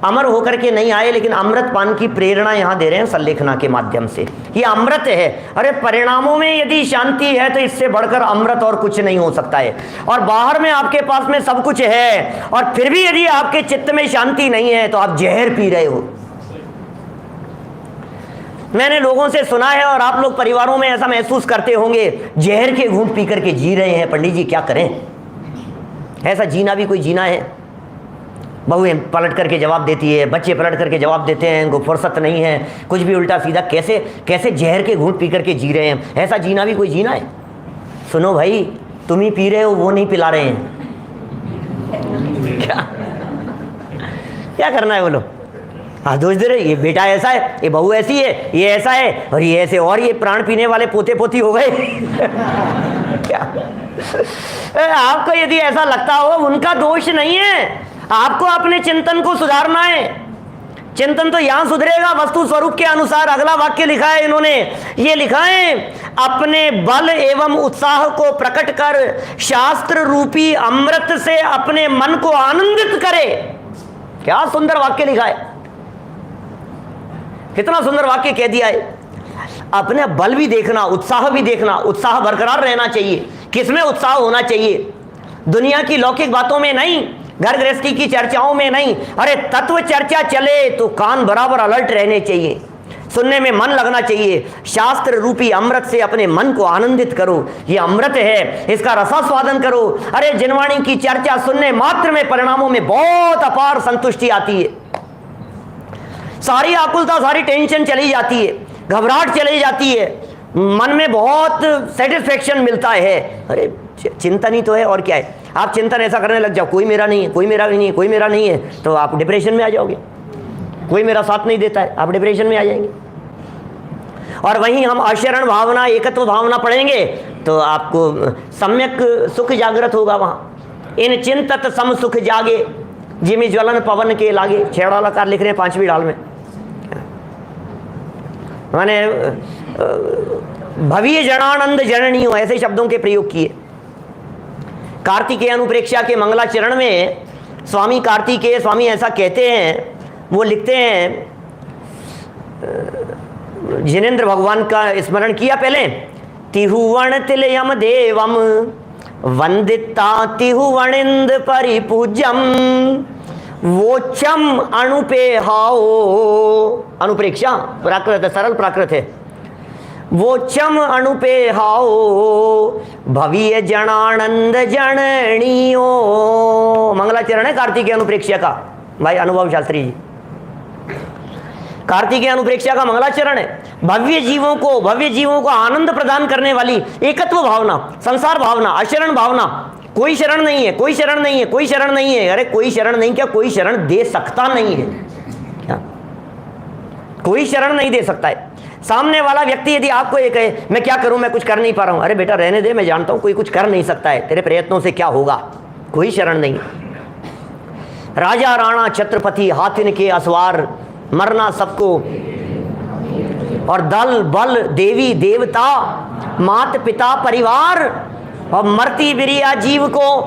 अमर होकर के नहीं आए, लेकिन अमृत पान की प्रेरणा यहाँ दे रहे हैं संलेखना के माध्यम से। ये अमृत है, अरे परिणामों में यदि शांति है तो इससे बढ़कर अमृत और कुछ नहीं हो सकता है। और बाहर में आपके पास में सब कुछ है और फिर भी यदि आपके चित्त में शांति नहीं है तो आप जहर पी रहे हो। मैंने लोगों से सुना है, और आप लोग परिवारों में ऐसा महसूस करते होंगे, जहर के घूंट पी करके जी रहे हैं। पंडित जी क्या करें, ऐसा जीना भी कोई जीना है? बहुएं पलट करके जवाब देती है, बच्चे पलट करके जवाब देते हैं, इनको फुर्सत नहीं है, कुछ भी उल्टा सीधा, कैसे जहर के घूंट पी करके जी रहे हैं, ऐसा जीना भी कोई जीना है? सुनो भाई, तुम ही पी रहे हो, वो नहीं पिला रहे हैं। क्या करना है बोलो? हाँ दोष दे रहे, ये बेटा ऐसा है, ये बहू ऐसी है, ये ऐसा है, और ये ऐसे, और ये प्राण पीने वाले पोते पोती हो गए। क्या आपको यदि ऐसा लगता हो, उनका दोष नहीं है, आपको अपने चिंतन को सुधारना है। चिंतन तो यहां सुधरेगा वस्तु स्वरूप के अनुसार। अगला वाक्य लिखा है इन्होंने, ये लिखा है, अपने बल एवं उत्साह को प्रकट कर शास्त्र रूपी अमृत से अपने मन को आनंदित करे। क्या सुंदर वाक्य लिखा है, कितना सुंदर वाक्य कह दिया है। अपने बल भी देखना, उत्साह भी देखना, उत्साह बरकरार रहना चाहिए। किसमें उत्साह होना चाहिए? दुनिया की लौकिक बातों में नहीं, घर गृहस्थी की चर्चाओं में नहीं, अरे तत्व चर्चा चले तो कान बराबर अलर्ट रहने चाहिए, सुनने में मन लगना चाहिए। शास्त्र रूपी अमृत से अपने मन को आनंदित करो, ये अमृत है, इसका रसास्वादन करो। अरे जिनवाणी की चर्चा सुनने मात्र में परिणामों में बहुत अपार संतुष्टि आती है, सारी आकुलता, सारी टेंशन चली जाती है, घबराहट चली जाती है, मन में बहुत सेटिस्फेक्शन मिलता है। अरे चिंतन ही तो है, और क्या है? आप चिंतन ऐसा करने लग जाओ, कोई मेरा नहीं है, कोई मेरा नहीं है, कोई मेरा नहीं है, तो आप डिप्रेशन में आ जाओगे। कोई मेरा साथ नहीं देता है, आप डिप्रेशन में आ जाएंगे। और वहीं हम अशरण भावना, एकत्व भावना पढ़ेंगे तो आपको सम्यक सुख जागृत होगा वहाँ। इन चिंतत सम सुख जागे, जिमि ज्वलन पवन के लागे, छेड़ालाकार लिख रहे हैं 5वीं डाल में। माने भवीय जनानंद जननी हो, ऐसे शब्दों के प्रयोग किए। कार्तिकेय अनुप्रेक्षा के मंगलाचरण में स्वामी कार्तिकेय स्वामी ऐसा कहते हैं, वो लिखते हैं, जिनेंद्र भगवान का स्मरण किया पहले, तिहुवण तिलयम देवम वंदिता तिहुवणिंद परिपूज्यम वोचम अणुपेहाओ, अनुप्रेक्षा प्राकृत है, सरल प्राकृत है। वोचम अणुपेहाओ भवीय जनानंद जननियो, मंगलाचरण है कार्तिकेय अनुप्रेक्षा का, भाई अनुभव शास्त्री जी। कार्तिकेय अनुप्रेक्षा का मंगलाचरण है। भव्य जीवों को आनंद प्रदान करने वाली एकत्व भावना, संसार भावना, अशरण भावना, कोई शरण नहीं है, कोई शरण नहीं है, कोई शरण नहीं है। अरे कोई शरण नहीं, क्या कोई शरण दे सकता नहीं है क्या? कोई शरण नहीं दे सकता है। सामने वाला व्यक्ति यदि आपको ये कहे मैं क्या करूं, मैं कुछ कर नहीं पा रहा हूं, अरे बेटा रहने दे, मैं जानता हूं कोई कुछ कर नहीं सकता है, तेरे प्रयत्नों से क्या होगा, कोई शरण नहीं। राजा राणा छत्रपति हाथिन के असवार, मरना सबको, और दल बल देवी देवता मात पिता परिवार, और मरती बिरिया जीव को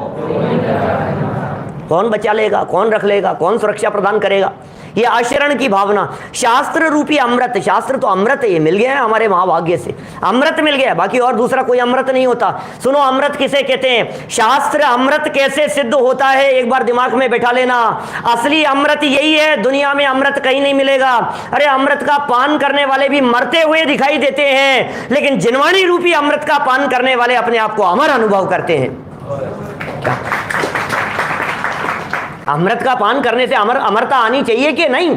कौन बचा लेगा, कौन रख लेगा, कौन सुरक्षा प्रदान करेगा। ये आशरण की भावना, शास्त्र रूपी अमृत, शास्त्र तो अमृत है, ये मिल गया है हमारे महाभाग्य से, अमृत मिल गया, बाकी और दूसरा कोई अमृत नहीं होता। सुनो अमृत किसे कहते हैं, शास्त्र अमृत कैसे सिद्ध होता है, एक बार दिमाग में बैठा लेना। असली अमृत यही है, दुनिया में अमृत कहीं नहीं मिलेगा। अरे अमृत का पान करने वाले भी मरते हुए दिखाई देते हैं, लेकिन जिनवाणी रूपी अमृत का पान करने वाले अपने आप को अमर अनुभव करते हैं। क्या अमृत का पान करने से अमरता आनी चाहिए कि नहीं?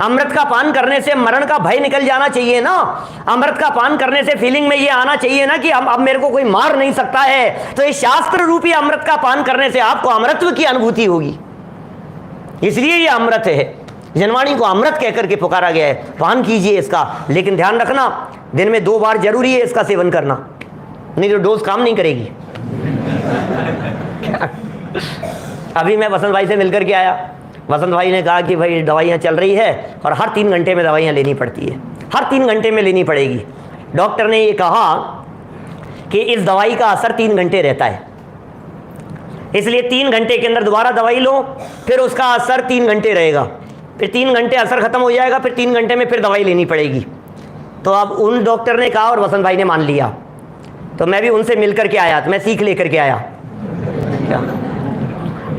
अमृत का पान करने से मरण का भय निकल जाना चाहिए ना। अमृत का पान करने से फीलिंग में ये आना चाहिए ना कि अब मेरे को कोई मार नहीं सकता है। तो ये शास्त्र रूपी अमृत का पान करने से आपको अमृतत्व की अनुभूति होगी, इसलिए ये अमृत है। जनवाणी को अमृत कहकर के पुकारा गया है। पान कीजिए इसका, लेकिन ध्यान रखना दिन में 2 बार जरूरी है इसका सेवन करना, नहीं तो डोज काम नहीं करेगी। अभी मैं वसंत भाई से मिलकर के आया, वसंत भाई ने कहा कि भाई दवाइयाँ चल रही है और हर 3 घंटे में दवाइयाँ लेनी पड़ती है, हर 3 घंटे में लेनी पड़ेगी। डॉक्टर ने ये कहा कि इस दवाई का असर 3 घंटे रहता है, इसलिए 3 घंटे के अंदर दोबारा दवाई लो, फिर उसका असर 3 घंटे रहेगा, फिर 3 घंटे असर खत्म हो जाएगा, फिर 3 घंटे में फिर दवाई लेनी पड़ेगी। तो अब उन डॉक्टर ने कहा और वसंत भाई ने मान लिया, तो मैं भी उनसे मिल करके आया, तो मैं सीख लेकर के आया।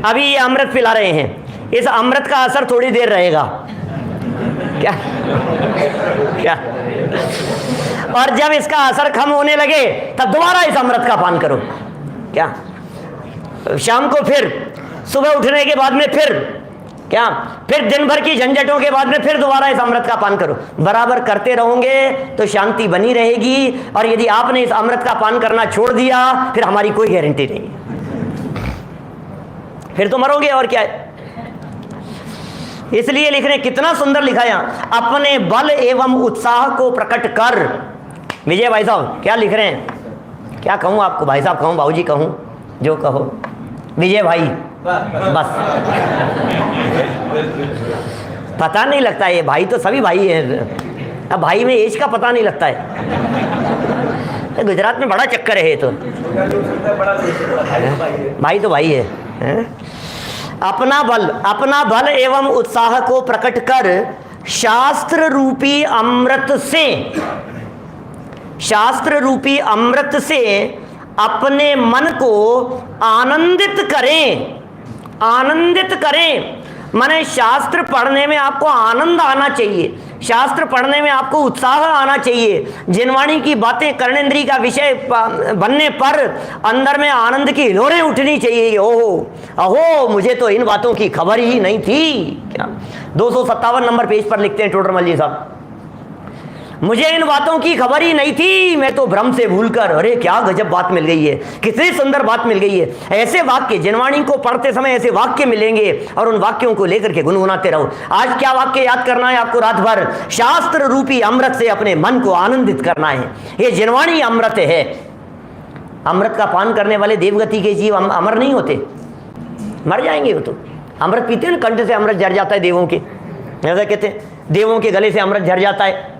अभी ये अमृत पिला रहे हैं, इस अमृत का असर थोड़ी देर रहेगा क्या क्या और जब इसका असर कम होने लगे तब दोबारा इस अमृत का पान करो। क्या शाम को, फिर सुबह उठने के बाद में, फिर दिन भर की झंझटों के बाद में फिर दोबारा इस अमृत का पान करो। बराबर करते रहोगे तो शांति बनी रहेगी, और यदि आपने इस अमृत का पान करना छोड़ दिया फिर हमारी कोई गारंटी नहीं, फिर तो मरोगे और क्या है। इसलिए लिख रहे, कितना सुंदर लिखा यहाँ, अपने बल एवं उत्साह को प्रकट कर। विजय भाई साहब क्या लिख रहे हैं, क्या कहूँ आपको, भाई साहब कहूँ, बाबूजी कहूँ, जो कहो, विजय भाई बस। पता नहीं लगता है, ये भाई तो सभी भाई हैं, अब भाई में एज का पता नहीं लगता है। गुजरात में बड़ा चक्कर है, तो भाई तो भाई है। अपना बल एवं उत्साह को प्रकट कर शास्त्र रूपी अमृत से अपने मन को आनंदित करें। माने शास्त्र पढ़ने में आपको आनंद आना चाहिए, शास्त्र पढ़ने में आपको उत्साह आना चाहिए। जिनवाणी की बातें कर्णेंद्री का विषय बनने पर अंदर में आनंद की हिलोरें उठनी चाहिए। ओहो अहो, मुझे तो इन बातों की खबर ही नहीं थी। क्या 257 नंबर पेज पर लिखते हैं टोडरमल जी साहब, मुझे इन बातों की खबर ही नहीं थी, मैं तो भ्रम से भूलकर, अरे क्या गजब बात मिल गई है, कितनी सुंदर बात मिल गई है। ऐसे वाक्य जिनवाणी को पढ़ते समय ऐसे वाक्य मिलेंगे और उन वाक्यों को लेकर के गुनगुनाते रहो। आज क्या वाक्य याद करना है आपको? रात भर शास्त्र रूपी अमृत से अपने मन को आनंदित करना है। ये जिनवाणी अमृत है। अमृत का पान करने वाले देवगति के जीव अमर नहीं होते, मर जाएंगे वो तो। अमृत पीते हैं ना, कंठ से अमृत झर जाता है देवों के, ऐसा कहते हैं देवों के गले से अमृत झर जाता है।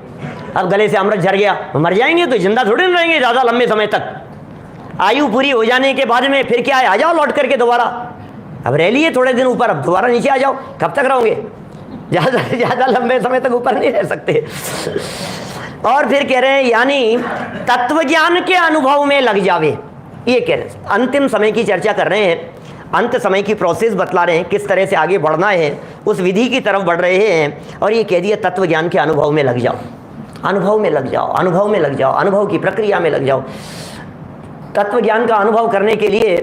अब गले से अमृत झर गया, मर जाएंगे तो, जिंदा थोड़े न रहेंगे ज़्यादा लंबे समय तक। आयु पूरी हो जाने के बाद में फिर क्या है, आ जाओ लौट करके दोबारा। अब रह लिए थोड़े दिन ऊपर, अब दोबारा नीचे आ जाओ। कब तक रहोगे? ज़्यादा लंबे समय तक ऊपर नहीं रह सकते। और फिर कह रहे हैं यानी तत्व ज्ञान के अनुभव में लग जावे, ये कह रहे हैं। अंतिम समय की चर्चा कर रहे हैं, अंत समय की प्रोसेस बतला रहे हैं, किस तरह से आगे बढ़ना है, उस विधि की तरफ बढ़ रहे हैं। और ये कह दिया तत्व ज्ञान के अनुभव में लग जाओ, अनुभव में लग जाओ, अनुभव में लग जाओ, अनुभव की प्रक्रिया में लग जाओ। तत्व ज्ञान का अनुभव करने के लिए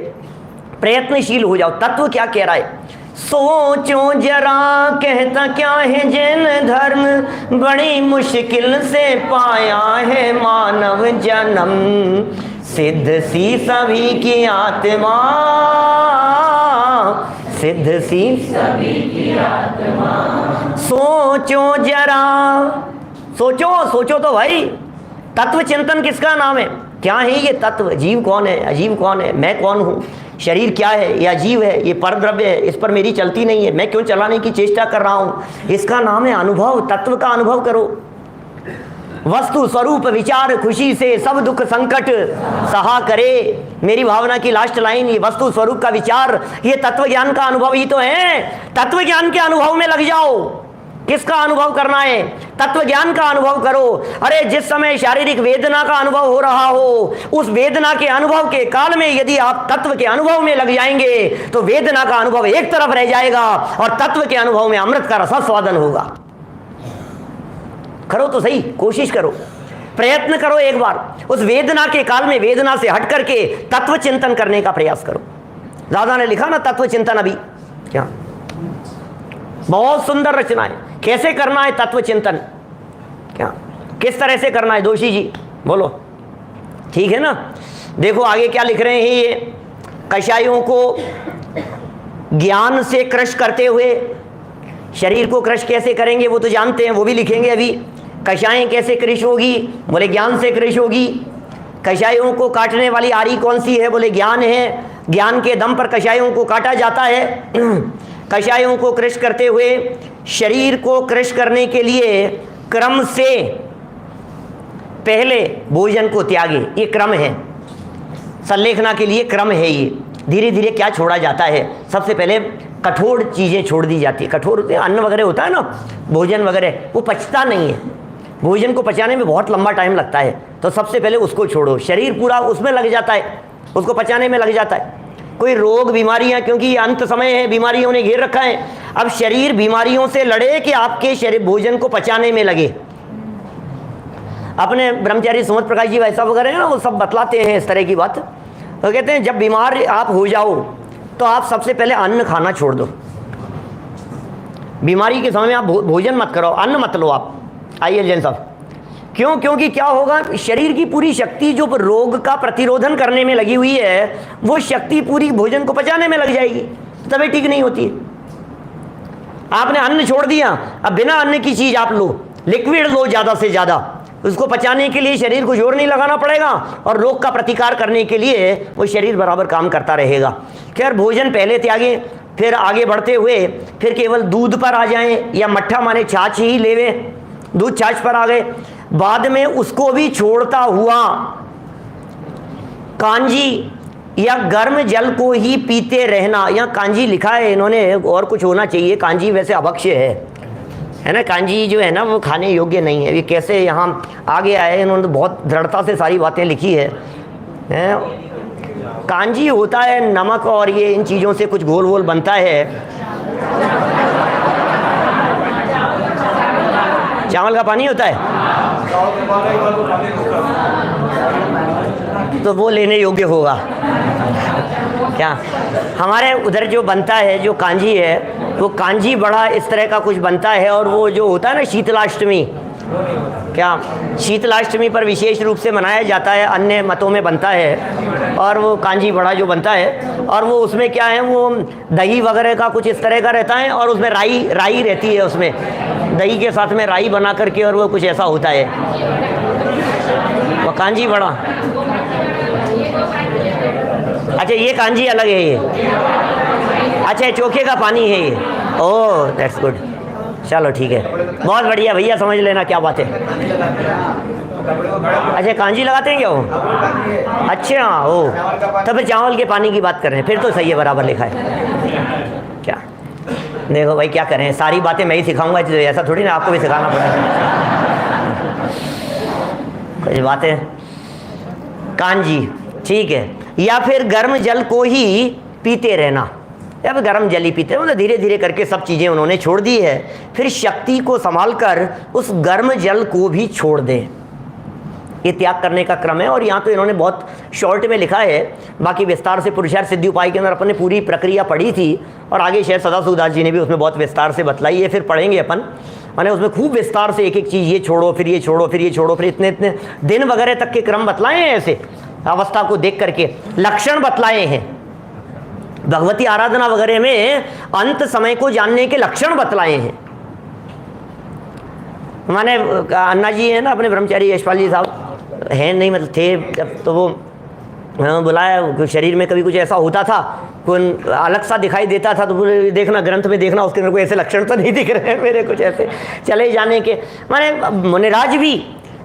प्रयत्नशील हो जाओ। तत्व क्या कह रहा है? सोचो जरा कहता क्या है जैन धर्म, बड़ी मुश्किल से पाया है मानव जन्म, सिद्ध सी सभी की आत्मा, सिद्ध सी सभी की आत्मा। सोचो जरा, सोचो, सोचो तो भाई। तत्व चिंतन किसका नाम है? क्या है ये तत्व? जीव कौन है, अजीव कौन है, मैं कौन हूँ, शरीर क्या है, ये अजीव है, ये परद्रव्य है, इस पर मेरी चलती नहीं है, मैं क्यों चलाने की चेष्टा कर रहा हूँ? इसका नाम है अनुभव। तत्व का अनुभव करो। वस्तु स्वरूप विचार खुशी से सब दुख संकट सहा करे, मेरी भावना की लास्ट लाइन, ये वस्तु स्वरूप का विचार, ये तत्व ज्ञान का अनुभव ही तो है। तत्व ज्ञान के अनुभव में लग जाओ। किसका अनुभव करना है? तत्व ज्ञान का अनुभव करो। अरे जिस समय शारीरिक वेदना का अनुभव हो रहा हो, उस वेदना के अनुभव के काल में यदि आप तत्व के अनुभव में लग जाएंगे तो वेदना का अनुभव एक तरफ रह जाएगा और तत्व के अनुभव में अमृत का रसास्वादन होगा। करो तो सही, कोशिश करो, प्रयत्न करो। एक बार उस वेदना के काल में वेदना से हट करके तत्व चिंतन करने का प्रयास करो। दादा ने लिखा ना तत्व चिंतन, अभी क्या बहुत सुंदर रचना है। कैसे करना है तत्व चिंतन, क्या किस तरह से करना है? दोषी जी बोलो, ठीक है ना? देखो आगे क्या लिख रहे हैं। ये कषायों को ज्ञान से क्रश करते हुए, शरीर को क्रश कैसे करेंगे वो तो जानते हैं, वो भी लिखेंगे अभी। कषायें कैसे क्रश होगी? बोले ज्ञान से क्रश होगी। कषायों को काटने वाली आरी कौन सी है? बोले ज्ञान है। ज्ञान के दम पर कषायों को काटा जाता है। कषायों को क्रश करते हुए शरीर को क्रश करने के लिए क्रम से पहले भोजन को त्यागे, ये क्रम है। संलेखना के लिए क्रम है ये। धीरे धीरे क्या छोड़ा जाता है? सबसे पहले कठोर चीज़ें छोड़ दी जाती है। कठोर अन्न वगैरह होता है ना, भोजन वगैरह, वो पचता नहीं है। भोजन को पचाने में बहुत लंबा टाइम लगता है, तो सबसे पहले उसको छोड़ो। शरीर पूरा उसमें लग जाता है, उसको पचाने में लग जाता है। कोई रोग बीमारियां, क्योंकि ये अंत समय है, बीमारियों ने घेर रखा है। अब शरीर बीमारियों से लड़े कि आपके शरीर भोजन को पचाने में लगे। अपने ब्रह्मचारी सुमत प्रकाश जी वैसा वगैरह है ना, वो सब बतलाते हैं इस तरह की बात। तो कहते हैं जब बीमार आप हो जाओ तो आप सबसे पहले अन्न खाना छोड़ दो। बीमारी के समय में आप भोजन मत करो, अन्न मत लो आप। आइए जैन साहब, क्यों? क्योंकि क्या होगा, शरीर की पूरी शक्ति जो रोग का प्रतिरोधन करने में लगी हुई है, वो शक्ति पूरी भोजन को पचाने में लग जाएगी, तभी ठीक नहीं होती है। आपने अन्न छोड़ दिया, अब बिना अन्न की चीज आप लो, लिक्विड लो ज़्यादा से ज़्यादा। उसको पचाने के लिए शरीर को जोर नहीं लगाना पड़ेगा और रोग का प्रतिकार करने के लिए वो शरीर बराबर काम करता रहेगा। खैर भोजन पहले त्यागे, फिर आगे बढ़ते हुए फिर केवल दूध पर आ जाएं, या मट्ठा माने छाछ ही लेवे, दूध छाछ पर आ गए। बाद में उसको भी छोड़ता हुआ कांजी या गर्म जल को ही पीते रहना। यहाँ कांजी लिखा है इन्होंने, और कुछ होना चाहिए। कांजी वैसे अभक्ष्य है ना, कांजी जो है ना वो खाने योग्य नहीं है। ये कैसे यहाँ आगे आए, इन्होंने तो बहुत दृढ़ता से सारी बातें लिखी है। कांजी होता है नमक और ये इन चीज़ों से कुछ घोल वोल बनता है। चावल का पानी होता है तो वो लेने योग्य होगा क्या? हमारे उधर जो बनता है, जो कांजी है, वो कांजी बड़ा इस तरह का कुछ बनता है। और वो जो होता है ना शीतलाष्टमी, क्या शीतलाष्टमी पर विशेष रूप से मनाया जाता है, अन्य मतों में बनता है, और वो कांजी बड़ा जो बनता है, और वो उसमें क्या है, वो दही वगैरह का कुछ इस तरह का रहता है, और उसमें राई रहती है, उसमें दही के साथ में राई बना करके, और वो कुछ ऐसा होता है वो कांजी बड़ा। अच्छा ये कांजी अलग है ये, अच्छा ये चोखे का पानी है ये, ओह दैट्स गुड, चलो ठीक है, बहुत बढ़िया भैया, समझ लेना क्या बात है। अच्छा कांजी लगाते हैं क्या वो? अच्छा ओ, तो फिर चावल के पानी की बात कर रहे हैं, फिर तो सही है, बराबर लिखा है। क्या देखो भाई क्या करें, सारी बातें मैं ही सिखाऊंगा, ऐसा थोड़ी ना आपको भी सिखाना पड़ेगा। कुछ बातें कांजी ठीक है, या फिर गर्म जल को ही पीते रहना, या फिर गर्म जल ही पीते हैं, मतलब धीरे धीरे करके सब चीज़ें उन्होंने छोड़ दी है, फिर शक्ति को संभाल कर उस गर्म जल को भी छोड़ दें, ये त्याग करने का क्रम है। और यहाँ तो इन्होंने बहुत शॉर्ट में लिखा है, बाकी विस्तार से पुरुषार्थ सिद्धि उपाय के अंदर अपन ने पूरी प्रक्रिया पढ़ी थी, और आगे शायद सदाशिवदास जी ने भी उसमें बहुत विस्तार से बतलाई है, फिर पढ़ेंगे अपन। मैंने उसमें खूब विस्तार से एक एक चीज़, ये छोड़ो फिर ये छोड़ो फिर ये छोड़ो, फिर इतने इतने दिन वगैरह तक के क्रम बतलाए हैं, ऐसे अवस्था को देख करके लक्षण बतलाए हैं। भगवती आराधना वगैरह में अंत समय को जानने के लक्षण बतलाए हैं। माने अन्ना जी है ना अपने ब्रह्मचारी यशपाल जी साहब हैं, नहीं मतलब थे जब, तो वो बुलाया, शरीर में कभी कुछ ऐसा होता था, कोई अलग सा दिखाई देता था, तो बोले देखना ग्रंथ में देखना, उसके अंदर कोई ऐसे लक्षण तो नहीं दिख रहे हैं मेरे कुछ ऐसे चले जाने के। माने मुनिराज भी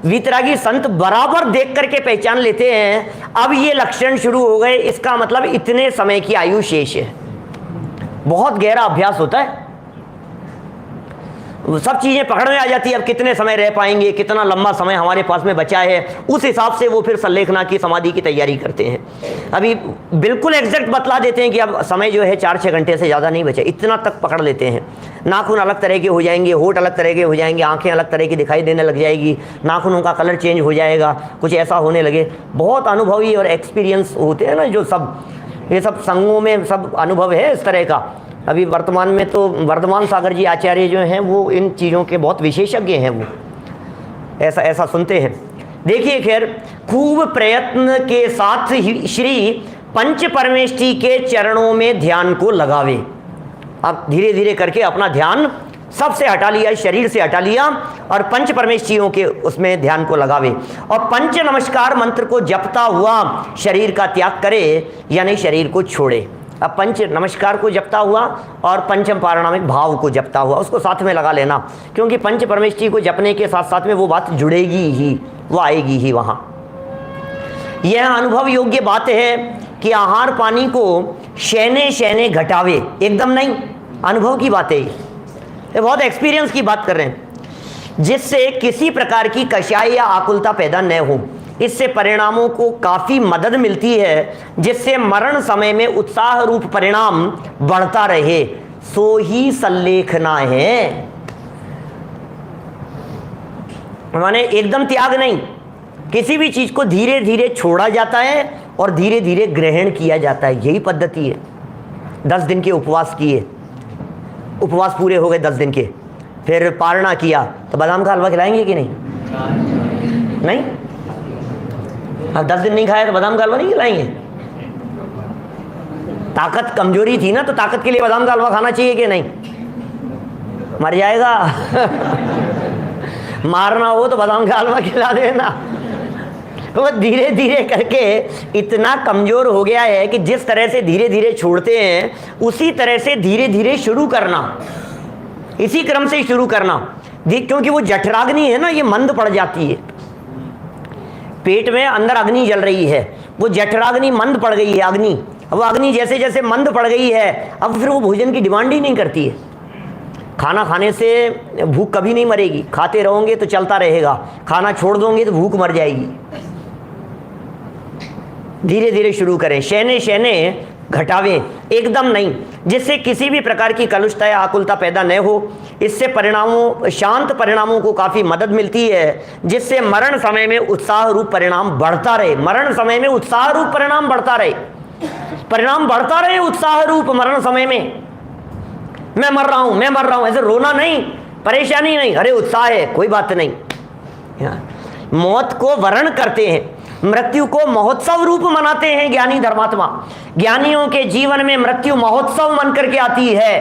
वीतरागी संत बराबर देख करके पहचान लेते हैं, अब ये लक्षण शुरू हो गए, इसका मतलब इतने समय की आयु शेष है। बहुत गहरा अभ्यास होता है, सब चीज़ें पकड़ में आ जाती है, अब कितने समय रह पाएंगे, कितना लंबा समय हमारे पास में बचा है, उस हिसाब से वो फिर संलेखना की समाधि की तैयारी करते हैं। अभी बिल्कुल एग्जैक्ट बतला देते हैं कि अब समय जो है 4-6 घंटे से ज़्यादा नहीं बचा, इतना तक पकड़ लेते हैं। नाखून अलग तरह के हो जाएंगे, होठ अलग तरह के हो जाएंगे, आंखें अलग तरह की दिखाई देने लग जाएगी, नाखूनों का कलर चेंज हो जाएगा, कुछ ऐसा होने लगे। बहुत अनुभवी और एक्सपीरियंस होते हैं ना, जो सब ये सब संगों में सब अनुभव है इस तरह का। अभी वर्तमान में तो वर्धमान सागर जी आचार्य जो हैं वो इन चीज़ों के बहुत विशेषज्ञ हैं, वो ऐसा सुनते हैं। देखिए खैर, खूब प्रयत्न के साथ ही श्री पंच परमेष्ठी के चरणों में ध्यान को लगावे। अब धीरे धीरे करके अपना ध्यान सबसे हटा लिया, शरीर से हटा लिया, और पंच परमेष्ठियों के उसमें ध्यान को लगावे, और पंच नमस्कार मंत्र को जपता हुआ शरीर का त्याग करे, यानी शरीर को छोड़े। अब पंच नमस्कार को जपता हुआ और पंचम पारणामिक भाव को जपता हुआ, उसको साथ में लगा लेना, क्योंकि पंच परमेष्ठी को जपने के साथ साथ में वो बात जुड़ेगी ही, वो आएगी ही वहाँ। यह अनुभव योग्य बात है कि आहार पानी को शैने शैने घटावे, एकदम नहीं, अनुभव की बात है ये बहुत एक्सपीरियंस की बात कर रहे हैं, जिससे किसी प्रकार की कषाय या आकुलता पैदा न हो। इससे परिणामों को काफ़ी मदद मिलती है, जिससे मरण समय में उत्साह रूप परिणाम बढ़ता रहे, सो ही संलेखना है। माने एकदम त्याग नहीं, किसी भी चीज़ को धीरे धीरे छोड़ा जाता है और धीरे धीरे ग्रहण किया जाता है, यही पद्धति है। 10 दिन के उपवास किए, उपवास पूरे हो गए 10 दिन के, फिर पारणा किया, तो बादाम का हलवा खिलाएंगे कि नहीं? नहीं, अब 10 दिन नहीं खाया तो बादाम का हलवा नहीं खिलाएंगे? ताकत कमजोरी थी ना, तो ताकत के लिए बादाम का हलवा खाना चाहिए कि नहीं? मर जाएगा मारना हो तो बादाम का हलवा खिला देना। वो धीरे धीरे करके इतना कमजोर हो गया है कि जिस तरह से धीरे धीरे छोड़ते हैं उसी तरह से धीरे धीरे शुरू करना, इसी क्रम से शुरू करना, क्योंकि वो जठराग्नि है ना, ये मंद पड़ जाती है। पेट में अंदर अग्नि जल रही है, वो जठराग्नि मंद पड़ गई है अग्नि, अब वो अग्नि जैसे जैसे मंद पड़ गई है, अब फिर वो भोजन की डिमांड ही नहीं करती है। खाना खाने से भूख कभी नहीं मरेगी, खाते रहोगे तो चलता रहेगा, खाना छोड़ दोगे तो भूख मर जाएगी। धीरे धीरे शुरू करें, शैने शैने घटावे, एकदम नहीं, जिससे किसी भी प्रकार की कलुषता या आकुलता पैदा न हो। इससे परिणामों, शांत परिणामों को काफ़ी मदद मिलती है, जिससे मरण समय में उत्साह रूप परिणाम बढ़ता रहे। मरण समय में उत्साह रूप परिणाम बढ़ता रहे, परिणाम बढ़ता रहे उत्साह रूप मरण समय में। मैं मर रहा हूँ, मैं मर रहा हूँ, ऐसे रोना नहीं, परेशानी नहीं, अरे उत्साह है, कोई बात नहीं, मौत को वरण करते हैं, मृत्यु को महोत्सव रूप मनाते हैं ज्ञानी धर्मात्मा। ज्ञानियों के जीवन में मृत्यु महोत्सव मन करके आती है,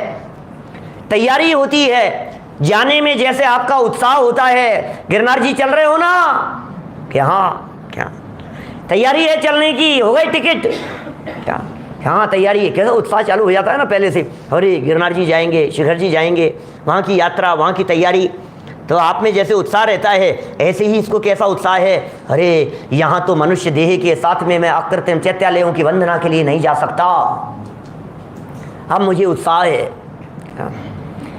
तैयारी होती है जाने में। जैसे आपका उत्साह होता है, गिरनार जी चल रहे हो ना, क्या क्या तैयारी है चलने की, हो गई टिकट, क्या हाँ तैयारी है, कैसा उत्साह चालू हो जाता है ना पहले से, अरे गिरनार जी जाएंगे, शिखर जी जाएंगे, वहाँ की यात्रा, वहाँ की तैयारी। तो आप में जैसे उत्साह रहता है ऐसे ही इसको कैसा उत्साह है, अरे यहाँ तो मनुष्य देह के साथ में मैं अकृत्रिम चैत्यालयों की वंदना के लिए नहीं जा सकता, अब मुझे उत्साह है।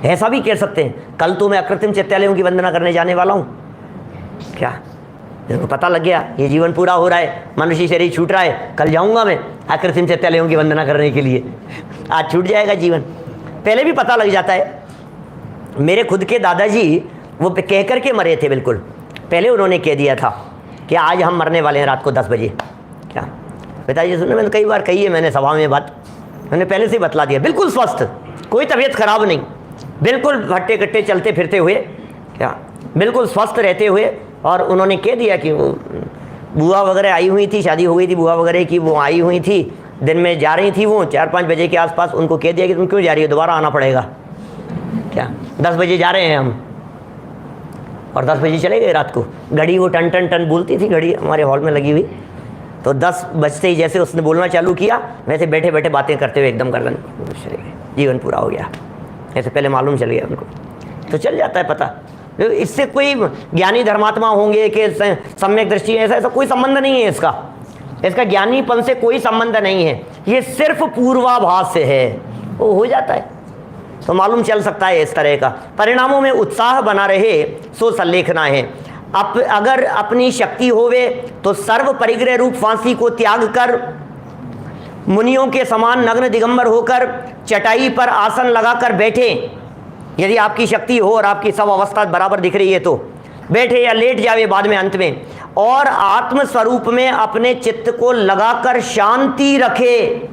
ऐसा भी कह सकते हैं, कल तो मैं अकृत्रिम चैत्यालयों की वंदना करने जाने वाला हूँ, क्या जिनको पता लग गया ये जीवन पूरा हो रहा है, मनुष्य शरीर छूट रहा है, कल जाऊँगा मैं अकृत्रिम चैत्यालयों की वंदना करने के लिए, आज छूट जाएगा जीवन। पहले भी पता लग जाता है। मेरे खुद के दादाजी वो कह कर के मरे थे, बिल्कुल पहले उन्होंने कह दिया था कि आज हम मरने वाले हैं रात को 10 बजे। क्या पिताजी सुने, मैंने कई बार कही है मैंने सभा में बात, मैंने पहले से बतला दिया, बिल्कुल स्वस्थ, कोई तबीयत खराब नहीं, बिल्कुल हट्टे कट्टे चलते फिरते हुए, क्या बिल्कुल स्वस्थ रहते हुए। और उन्होंने कह दिया कि वो बुआ वगैरह आई हुई थी, शादी हो गई थी बुआ वगैरह की, वो आई हुई थी, दिन में जा रही थी वो 4-5 बजे के आसपास, उनको कह दिया कि तुम क्यों जा रही हो, दोबारा आना पड़ेगा, क्या 10 बजे जा रहे हैं हम, और 10 बजे चले गए रात को। घड़ी वो टन टन टन बोलती थी, घड़ी हमारे हॉल में लगी हुई, तो 10 बजते ही जैसे उसने बोलना चालू किया वैसे बैठे बैठे बातें करते हुए एकदम गर्दन चले गए, जीवन पूरा हो गया, ऐसे पहले मालूम चल गया उनको। तो चल जाता है पता, इससे कोई ज्ञानी धर्मात्मा होंगे कि सम्यक दृष्टि, ऐसा कोई संबंध नहीं है इसका ज्ञानीपन से कोई संबंध नहीं है, ये सिर्फ पूर्वाभास से है, वो हो जाता है तो मालूम चल सकता है इस तरह का। परिणामों में उत्साह बना रहे सो सल्लेखना है। अगर अपनी शक्ति होवे तो सर्व परिग्रह रूप फांसी को त्याग कर मुनियों के समान नग्न दिगंबर होकर चटाई पर आसन लगाकर बैठे, यदि आपकी शक्ति हो और आपकी सब अवस्था बराबर दिख रही है तो बैठे या लेट जावे बाद में अंत में, और आत्म स्वरूप में अपने चित्त को लगाकर शांति रखे।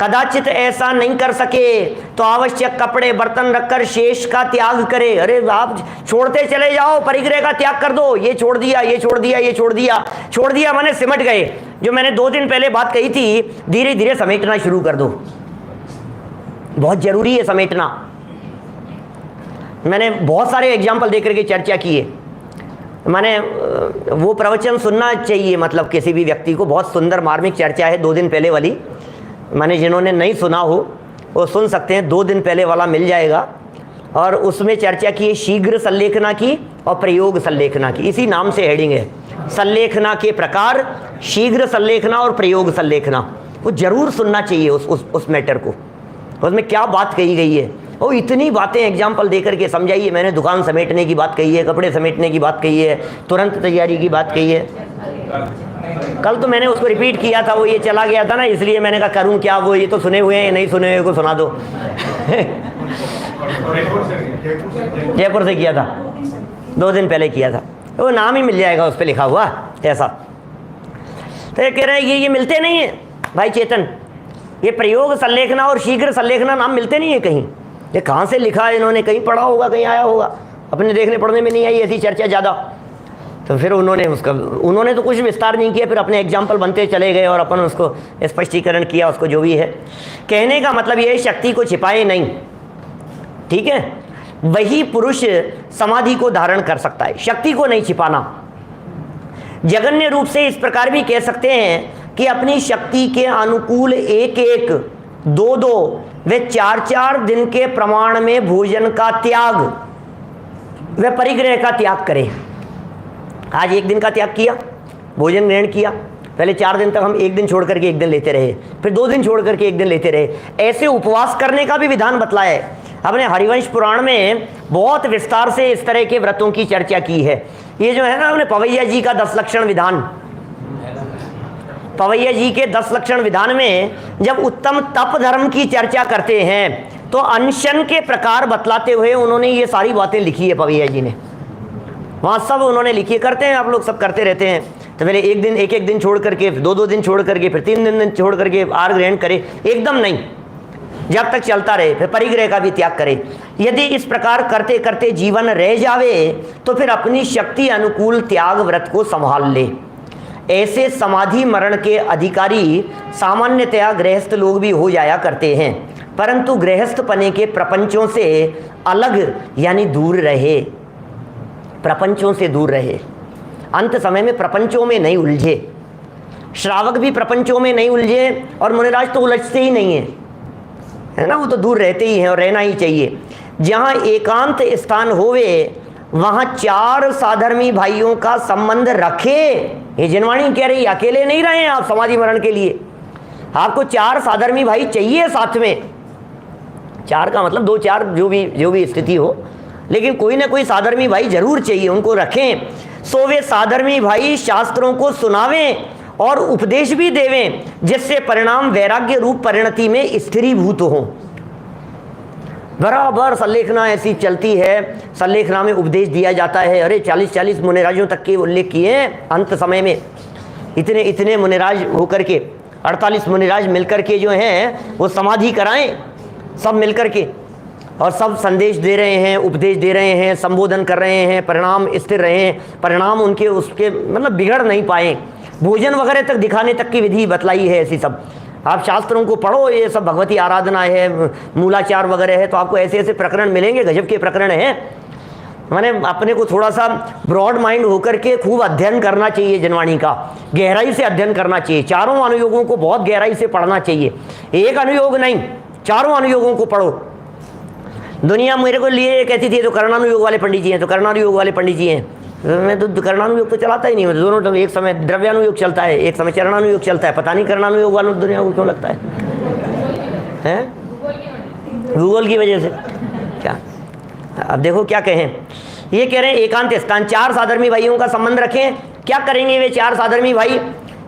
कदाचित ऐसा नहीं कर सके तो आवश्यक कपड़े बर्तन रखकर शेष का त्याग करे। अरे आप छोड़ते चले जाओ, परिग्रह का त्याग कर दो, ये छोड़ दिया, ये छोड़ दिया, ये छोड़ दिया, छोड़ दिया माने सिमट गए। जो मैंने 2 दिन पहले बात कही थी, धीरे धीरे समेटना शुरू कर दो, बहुत जरूरी है समेटना। मैंने बहुत सारे एग्जाम्पल देकर के चर्चा की है, मैंने वो प्रवचन सुनना चाहिए, मतलब किसी भी व्यक्ति को, बहुत सुंदर मार्मिक चर्चा है 2 दिन पहले वाली, मैंने जिन्होंने नहीं सुना हो वो सुन सकते हैं, 2 दिन पहले वाला मिल जाएगा। और उसमें चर्चा की है शीघ्र सल्लेखना की और प्रयोग सल्लेखना की, इसी नाम से हेडिंग है, सल्लेखना के प्रकार, शीघ्र सल्लेखना और प्रयोग सल्लेखना। वो जरूर सुनना चाहिए उस मैटर को, उसमें क्या बात कही गई है। वो इतनी बातें एग्जाम्पल देकर के समझाइए। मैंने दुकान समेटने की बात कही है, कपड़े समेटने की बात कही है, तुरंत तैयारी की बात कही है। कल तो मैंने उसको रिपीट किया था, वो ये चला गया था ना, इसलिए मैंने कहा करूं क्या, वो ये तो सुने हुए हैं, नहीं सुने हुए को सुना दो। जयपुर से किया था, 2 दिन पहले किया था, वो नाम ही मिल जाएगा उस पर लिखा हुआ ऐसा। तो ये कह रहे हैं ये मिलते नहीं है भाई चेतन, ये प्रयोग सल्लेखना और शीघ्र सल्लेखना नाम मिलते नहीं है कहीं। ये कहाँ से लिखा है इन्होंने, कहीं पढ़ा होगा, कहीं आया होगा, अपने देखने पढ़ने में नहीं आई ऐसी चर्चा ज़्यादा। तो फिर उन्होंने तो कुछ विस्तार नहीं किया, फिर अपने एग्जाम्पल बनते चले गए और अपन उसको स्पष्टीकरण किया, उसको जो भी है। कहने का मतलब ये है शक्ति को छिपाए नहीं, ठीक है, वही पुरुष समाधि को धारण कर सकता है, शक्ति को नहीं छिपाना। जगन्य रूप से इस प्रकार भी कह सकते हैं कि अपनी शक्ति के अनुकूल 1-1, 2-2 व 4-4 दिन के प्रमाण में भोजन का त्याग व परिग्रह का त्याग करें। आज 1 दिन का त्याग किया, भोजन ग्रहण किया, पहले 4 दिन तक हम 1 दिन छोड़ करके 1 दिन लेते रहे, फिर 2 दिन छोड़ करके 1 दिन लेते रहे। ऐसे उपवास करने का भी विधान बतलाया है। हमने हरिवंश पुराण में बहुत विस्तार से इस तरह के व्रतों की चर्चा की है। ये जो है ना, हमने पवैया जी का 10 लक्षण विधान, पवैया जी के 10 लक्षण विधान में जब उत्तम तप धर्म की चर्चा करते हैं तो अनशन के प्रकार बतलाते हुए उन्होंने ये सारी बातें लिखी है पवैया जी ने, वहाँ सब उन्होंने लिखी। करते हैं आप लोग, सब करते रहते हैं। तो पहले 1 दिन 1-1 दिन छोड़ करके, 2-2 दिन छोड़ करके, फिर 3 दिन छोड़ करके आहार ग्रहण करें, एकदम नहीं। जब तक चलता रहे, फिर परिग्रह का भी त्याग करे। यदि इस प्रकार करते करते जीवन रह जावे तो फिर अपनी शक्ति अनुकूल त्याग व्रत को संभाल ले। ऐसे समाधि मरण के अधिकारी सामान्यतया गृहस्थ लोग भी हो जाया करते हैं, परंतु गृहस्थ पने के प्रपंचों से अलग यानी दूर रहे, प्रपंचों से दूर रहे, अंत समय में प्रपंचों में नहीं उलझे। श्रावक भी प्रपंचों में नहीं उलझे और मुनिराज तो उलझते ही नहीं है ना, वो तो दूर रहते ही हैं और रहना ही चाहिए। जहाँ एकांत स्थान होवे वहाँ 4 साधर्मी भाइयों का संबंध रखे। ये जिनवाणी कह रही अकेले नहीं रहे आप समाधि मरण के लिए, आपको 4 साधर्मी भाई चाहिए साथ में। 4 का मतलब 2-4 जो भी स्थिति हो, लेकिन कोई ना कोई साधर्मी भाई जरूर चाहिए, उनको रखें। सो वे साधर्मी भाई शास्त्रों को सुनावें और उपदेश भी देवें, जिससे परिणाम वैराग्य रूप परिणति में स्थिरीभूत हो। बराबर संलेखना ऐसी चलती है, संलेखना में उपदेश दिया जाता है। अरे 40-40 मुनिराजों तक के उल्लेख किए हैं अंत समय में, इतने मुनिराज होकर के 48 मुनिराज मिलकर के जो हैं वो समाधि कराएं सब मिलकर के, और सब संदेश दे रहे हैं, उपदेश दे रहे हैं, संबोधन कर रहे हैं, परिणाम स्थिर रहे, परिणाम उनके उसके मतलब बिगड़ नहीं पाए। भोजन वगैरह तक दिखाने तक की विधि बतलाई है ऐसी सब। आप शास्त्रों को पढ़ो, ये सब भगवती आराधना है, मूलाचार वगैरह है, तो आपको ऐसे ऐसे प्रकरण मिलेंगे, गजब के प्रकरण हैं। मैंने अपने को थोड़ा सा ब्रॉड माइंड होकर के खूब अध्ययन करना चाहिए, जिनवाणी का गहराई से अध्ययन करना चाहिए। 4 अनुयोगों को बहुत गहराई से पढ़ना चाहिए, एक अनुयोग नहीं, 4 अनुयोगों को पढ़ो। दुनिया मेरे को लिए कहती थी तो कर्णानुयोग वाले पंडित जी हैं, तो कर्णानुयोग वाले पंडित जी हैं। मैं तो कर्णानुयोग तो चलाता ही नहीं, मैं दोनों एक समय द्रव्यानुयोग चलता है, एक समय चरणानुयोग चलता है। पता नहीं कर्णानुयोग वालों दुनिया को क्यों लगता है भूगोल की वजह से क्या। अब देखो क्या कहें, ये कह रहे हैं एकांत स्थान, 4 साधर्मी भाइयों का संबंध रखें। क्या करेंगे वे 4 साधर्मी भाई?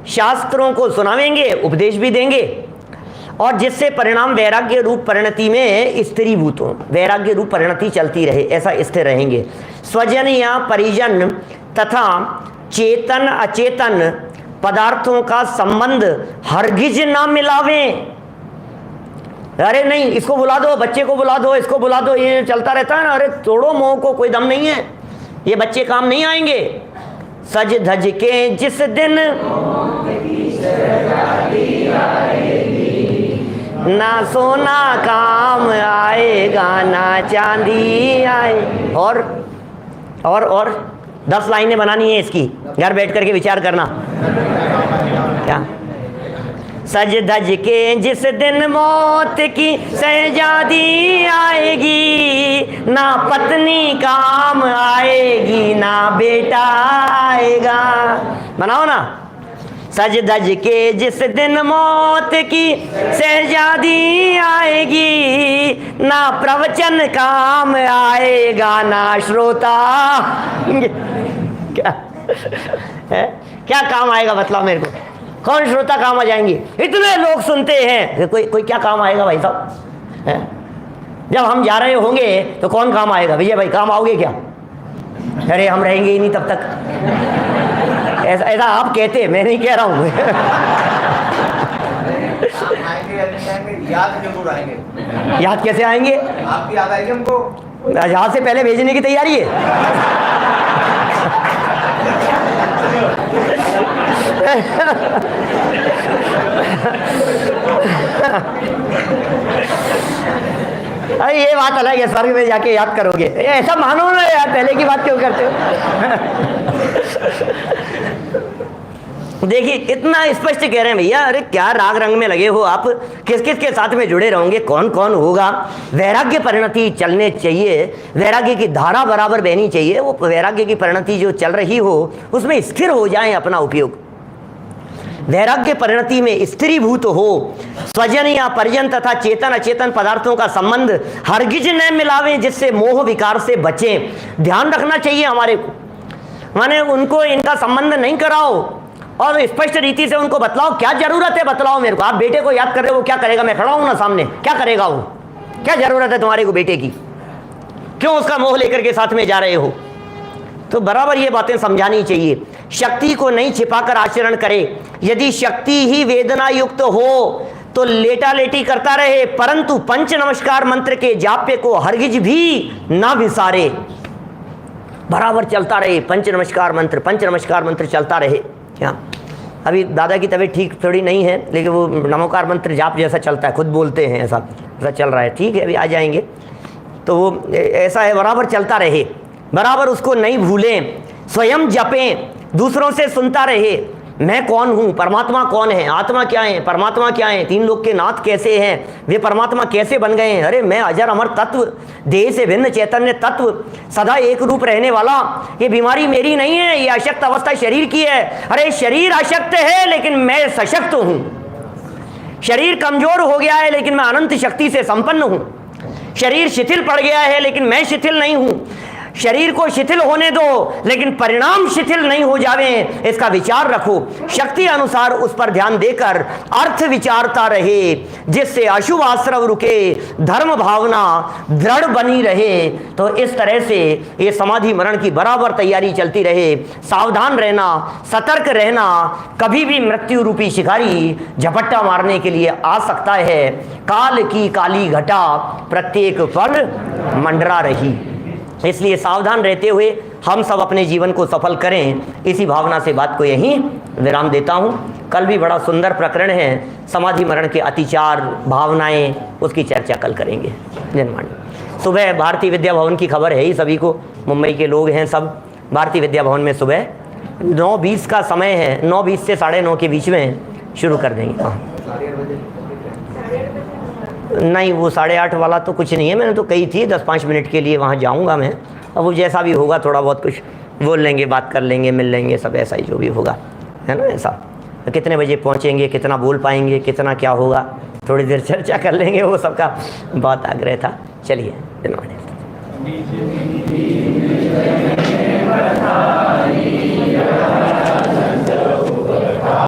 शास्त्रों को सुनावेंगे, उपदेश भी देंगे, और जिससे परिणाम वैराग्य रूप परिणति में स्थिरीभूत हो, वैराग्य रूप परिणति चलती रहे, ऐसा स्थिर रहेंगे। स्वजन या परिजन तथा चेतन अचेतन पदार्थों का संबंध हरगिज ना मिलावें। अरे नहीं, इसको बुला दो, बच्चे को बुला दो, इसको बुला दो, ये चलता रहता है ना। अरे तोड़ो मोह को, कोई दम नहीं है, ये बच्चे काम नहीं आएंगे। सज धज के जिस दिन ना सोना काम आएगा ना चांदी आए। और 10 लाइनें बनानी है इसकी, घर बैठ करके विचार करना। क्या? सज धज के जिस दिन मौत की शहजादी आएगी, ना पत्नी काम आएगी ना बेटा आएगा। बनाओ ना। सज धज के जिस दिन मौत की शहजादी आएगी, ना प्रवचन काम आएगा ना श्रोता। क्या है? क्या काम आएगा बतलाओ मेरे को, कौन श्रोता काम आ जाएंगे? इतने लोग सुनते हैं, कोई क्या काम आएगा भाई साहब? है? जब हम जा रहे होंगे तो कौन काम आएगा? भैया भाई काम आओगे क्या? अरे हम रहेंगे ही नहीं तब तक। ऐसा आप कहते, मैं नहीं कह रहा हूँ। याद जरूर आएंगे। याद कैसे आएंगे? आपकी याद आएगी हमको। यहाँ से पहले भेजने की तैयारी है। अरे ये बात अलग है, स्वर्ग में जाके याद करोगे, ऐसा मानो ना यार, पहले की बात क्यों करते हो? देखिए इतना स्पष्ट कह रहे हैं भैया। अरे क्या राग रंग में लगे हो आप, किस किस के साथ में जुड़े रहोगे, कौन कौन होगा? वैराग्य परिणति चलने चाहिए, वैराग्य की धारा बराबर बहनी चाहिए। वो वैराग्य की परिणति जो चल रही हो उसमें स्थिर हो जाए, अपना उपयोग वैराग्य परिणति में स्थिरीभूत हो। स्वजन या परिजन तथा चेतन अचेतन पदार्थों का संबंध हरगिज न मिलावें, जिससे मोह विकार से बचें। ध्यान रखना चाहिए हमारे को, माने उनको इनका संबंध नहीं कराओ और स्पष्ट रीति से उनको बतलाओ क्या जरूरत है, बतलाओ मेरे को। आप बेटे को याद कर रहे हो, वो क्या करेगा? मैं खड़ा हूं ना सामने, क्या करेगा वो? क्या जरूरत है तुम्हारे को बेटे की? क्यों उसका मोह लेकर के साथ में जा रहे हो? तो बराबर ये बातें समझानी चाहिए। शक्ति को नहीं छिपाकर आचरण करे। यदि शक्ति ही वेदना युक्त हो तो लेटा लेटी करता रहे, परंतु पंच नमस्कार मंत्र के जाप्य को हरगिज भी ना विसारे। बराबर चलता रहे पंच नमस्कार मंत्र चलता रहे। क्या अभी दादा की तबीयत ठीक थोड़ी नहीं है, लेकिन वो नमोकार मंत्र जाप जैसा चलता है, खुद बोलते हैं ऐसा चल रहा है। ठीक है, अभी आ जाएंगे। तो वो ऐसा है, बराबर चलता रहे, बराबर उसको नहीं भूलें, स्वयं जपें, दूसरों से सुनता रहे मैं कौन हूँ, परमात्मा कौन है, आत्मा क्या है, परमात्मा क्या है, तीन लोक के नाथ कैसे हैं, वे परमात्मा कैसे बन गए हैं। अरे मैं अजर अमर तत्व, देह से भिन्न चैतन्य तत्व, सदा एक रूप रहने वाला। ये बीमारी मेरी नहीं है, ये अशक्त अवस्था शरीर की है। अरे शरीर अशक्त है लेकिन मैं सशक्त हूँ, शरीर कमजोर हो गया है लेकिन मैं अनंत शक्ति से संपन्न हूँ। शरीर शिथिल पड़ गया है लेकिन मैं शिथिल नहीं हूँ। शरीर को शिथिल होने दो लेकिन परिणाम शिथिल नहीं हो जावे, इसका विचार रखो। शक्ति अनुसार उस पर ध्यान देकर अर्थ विचारता रहे, जिससे अशुभ आश्रव रुके, धर्म भावना दृढ़ बनी रहे। तो इस तरह से ये समाधि मरण की बराबर तैयारी चलती रहे। सावधान रहना, सतर्क रहना, कभी भी मृत्यु रूपी शिकारी झपट्टा मारने के लिए आ सकता है। काल की काली घटा प्रत्येक पल मंडरा रही। इसलिए सावधान रहते हुए हम सब अपने जीवन को सफल करें, इसी भावना से बात को यहीं विराम देता हूँ। कल भी बड़ा सुंदर प्रकरण है, समाधि मरण के अतिचार भावनाएं, उसकी चर्चा कल करेंगे। जनमान्य सुबह भारतीय विद्या भवन की खबर है ही सभी को, मुंबई के लोग हैं सब। भारतीय विद्या भवन में सुबह 9:20 का समय है, 9:20 से 9:30 के बीच में शुरू कर देंगे। हाँ नहीं, वो 8:30 वाला तो कुछ नहीं है, मैंने तो कही थी 10-5 मिनट के लिए वहाँ जाऊँगा मैं। अब वो जैसा भी होगा थोड़ा बहुत कुछ बोल लेंगे, बात कर लेंगे, मिल लेंगे, सब ऐसा ही जो भी होगा, है ना। ऐसा कितने बजे पहुँचेंगे, कितना बोल पाएंगे, कितना क्या होगा, थोड़ी देर चर्चा कर लेंगे, वो सबका बहुत आग्रह था। चलिए धन्यवाद।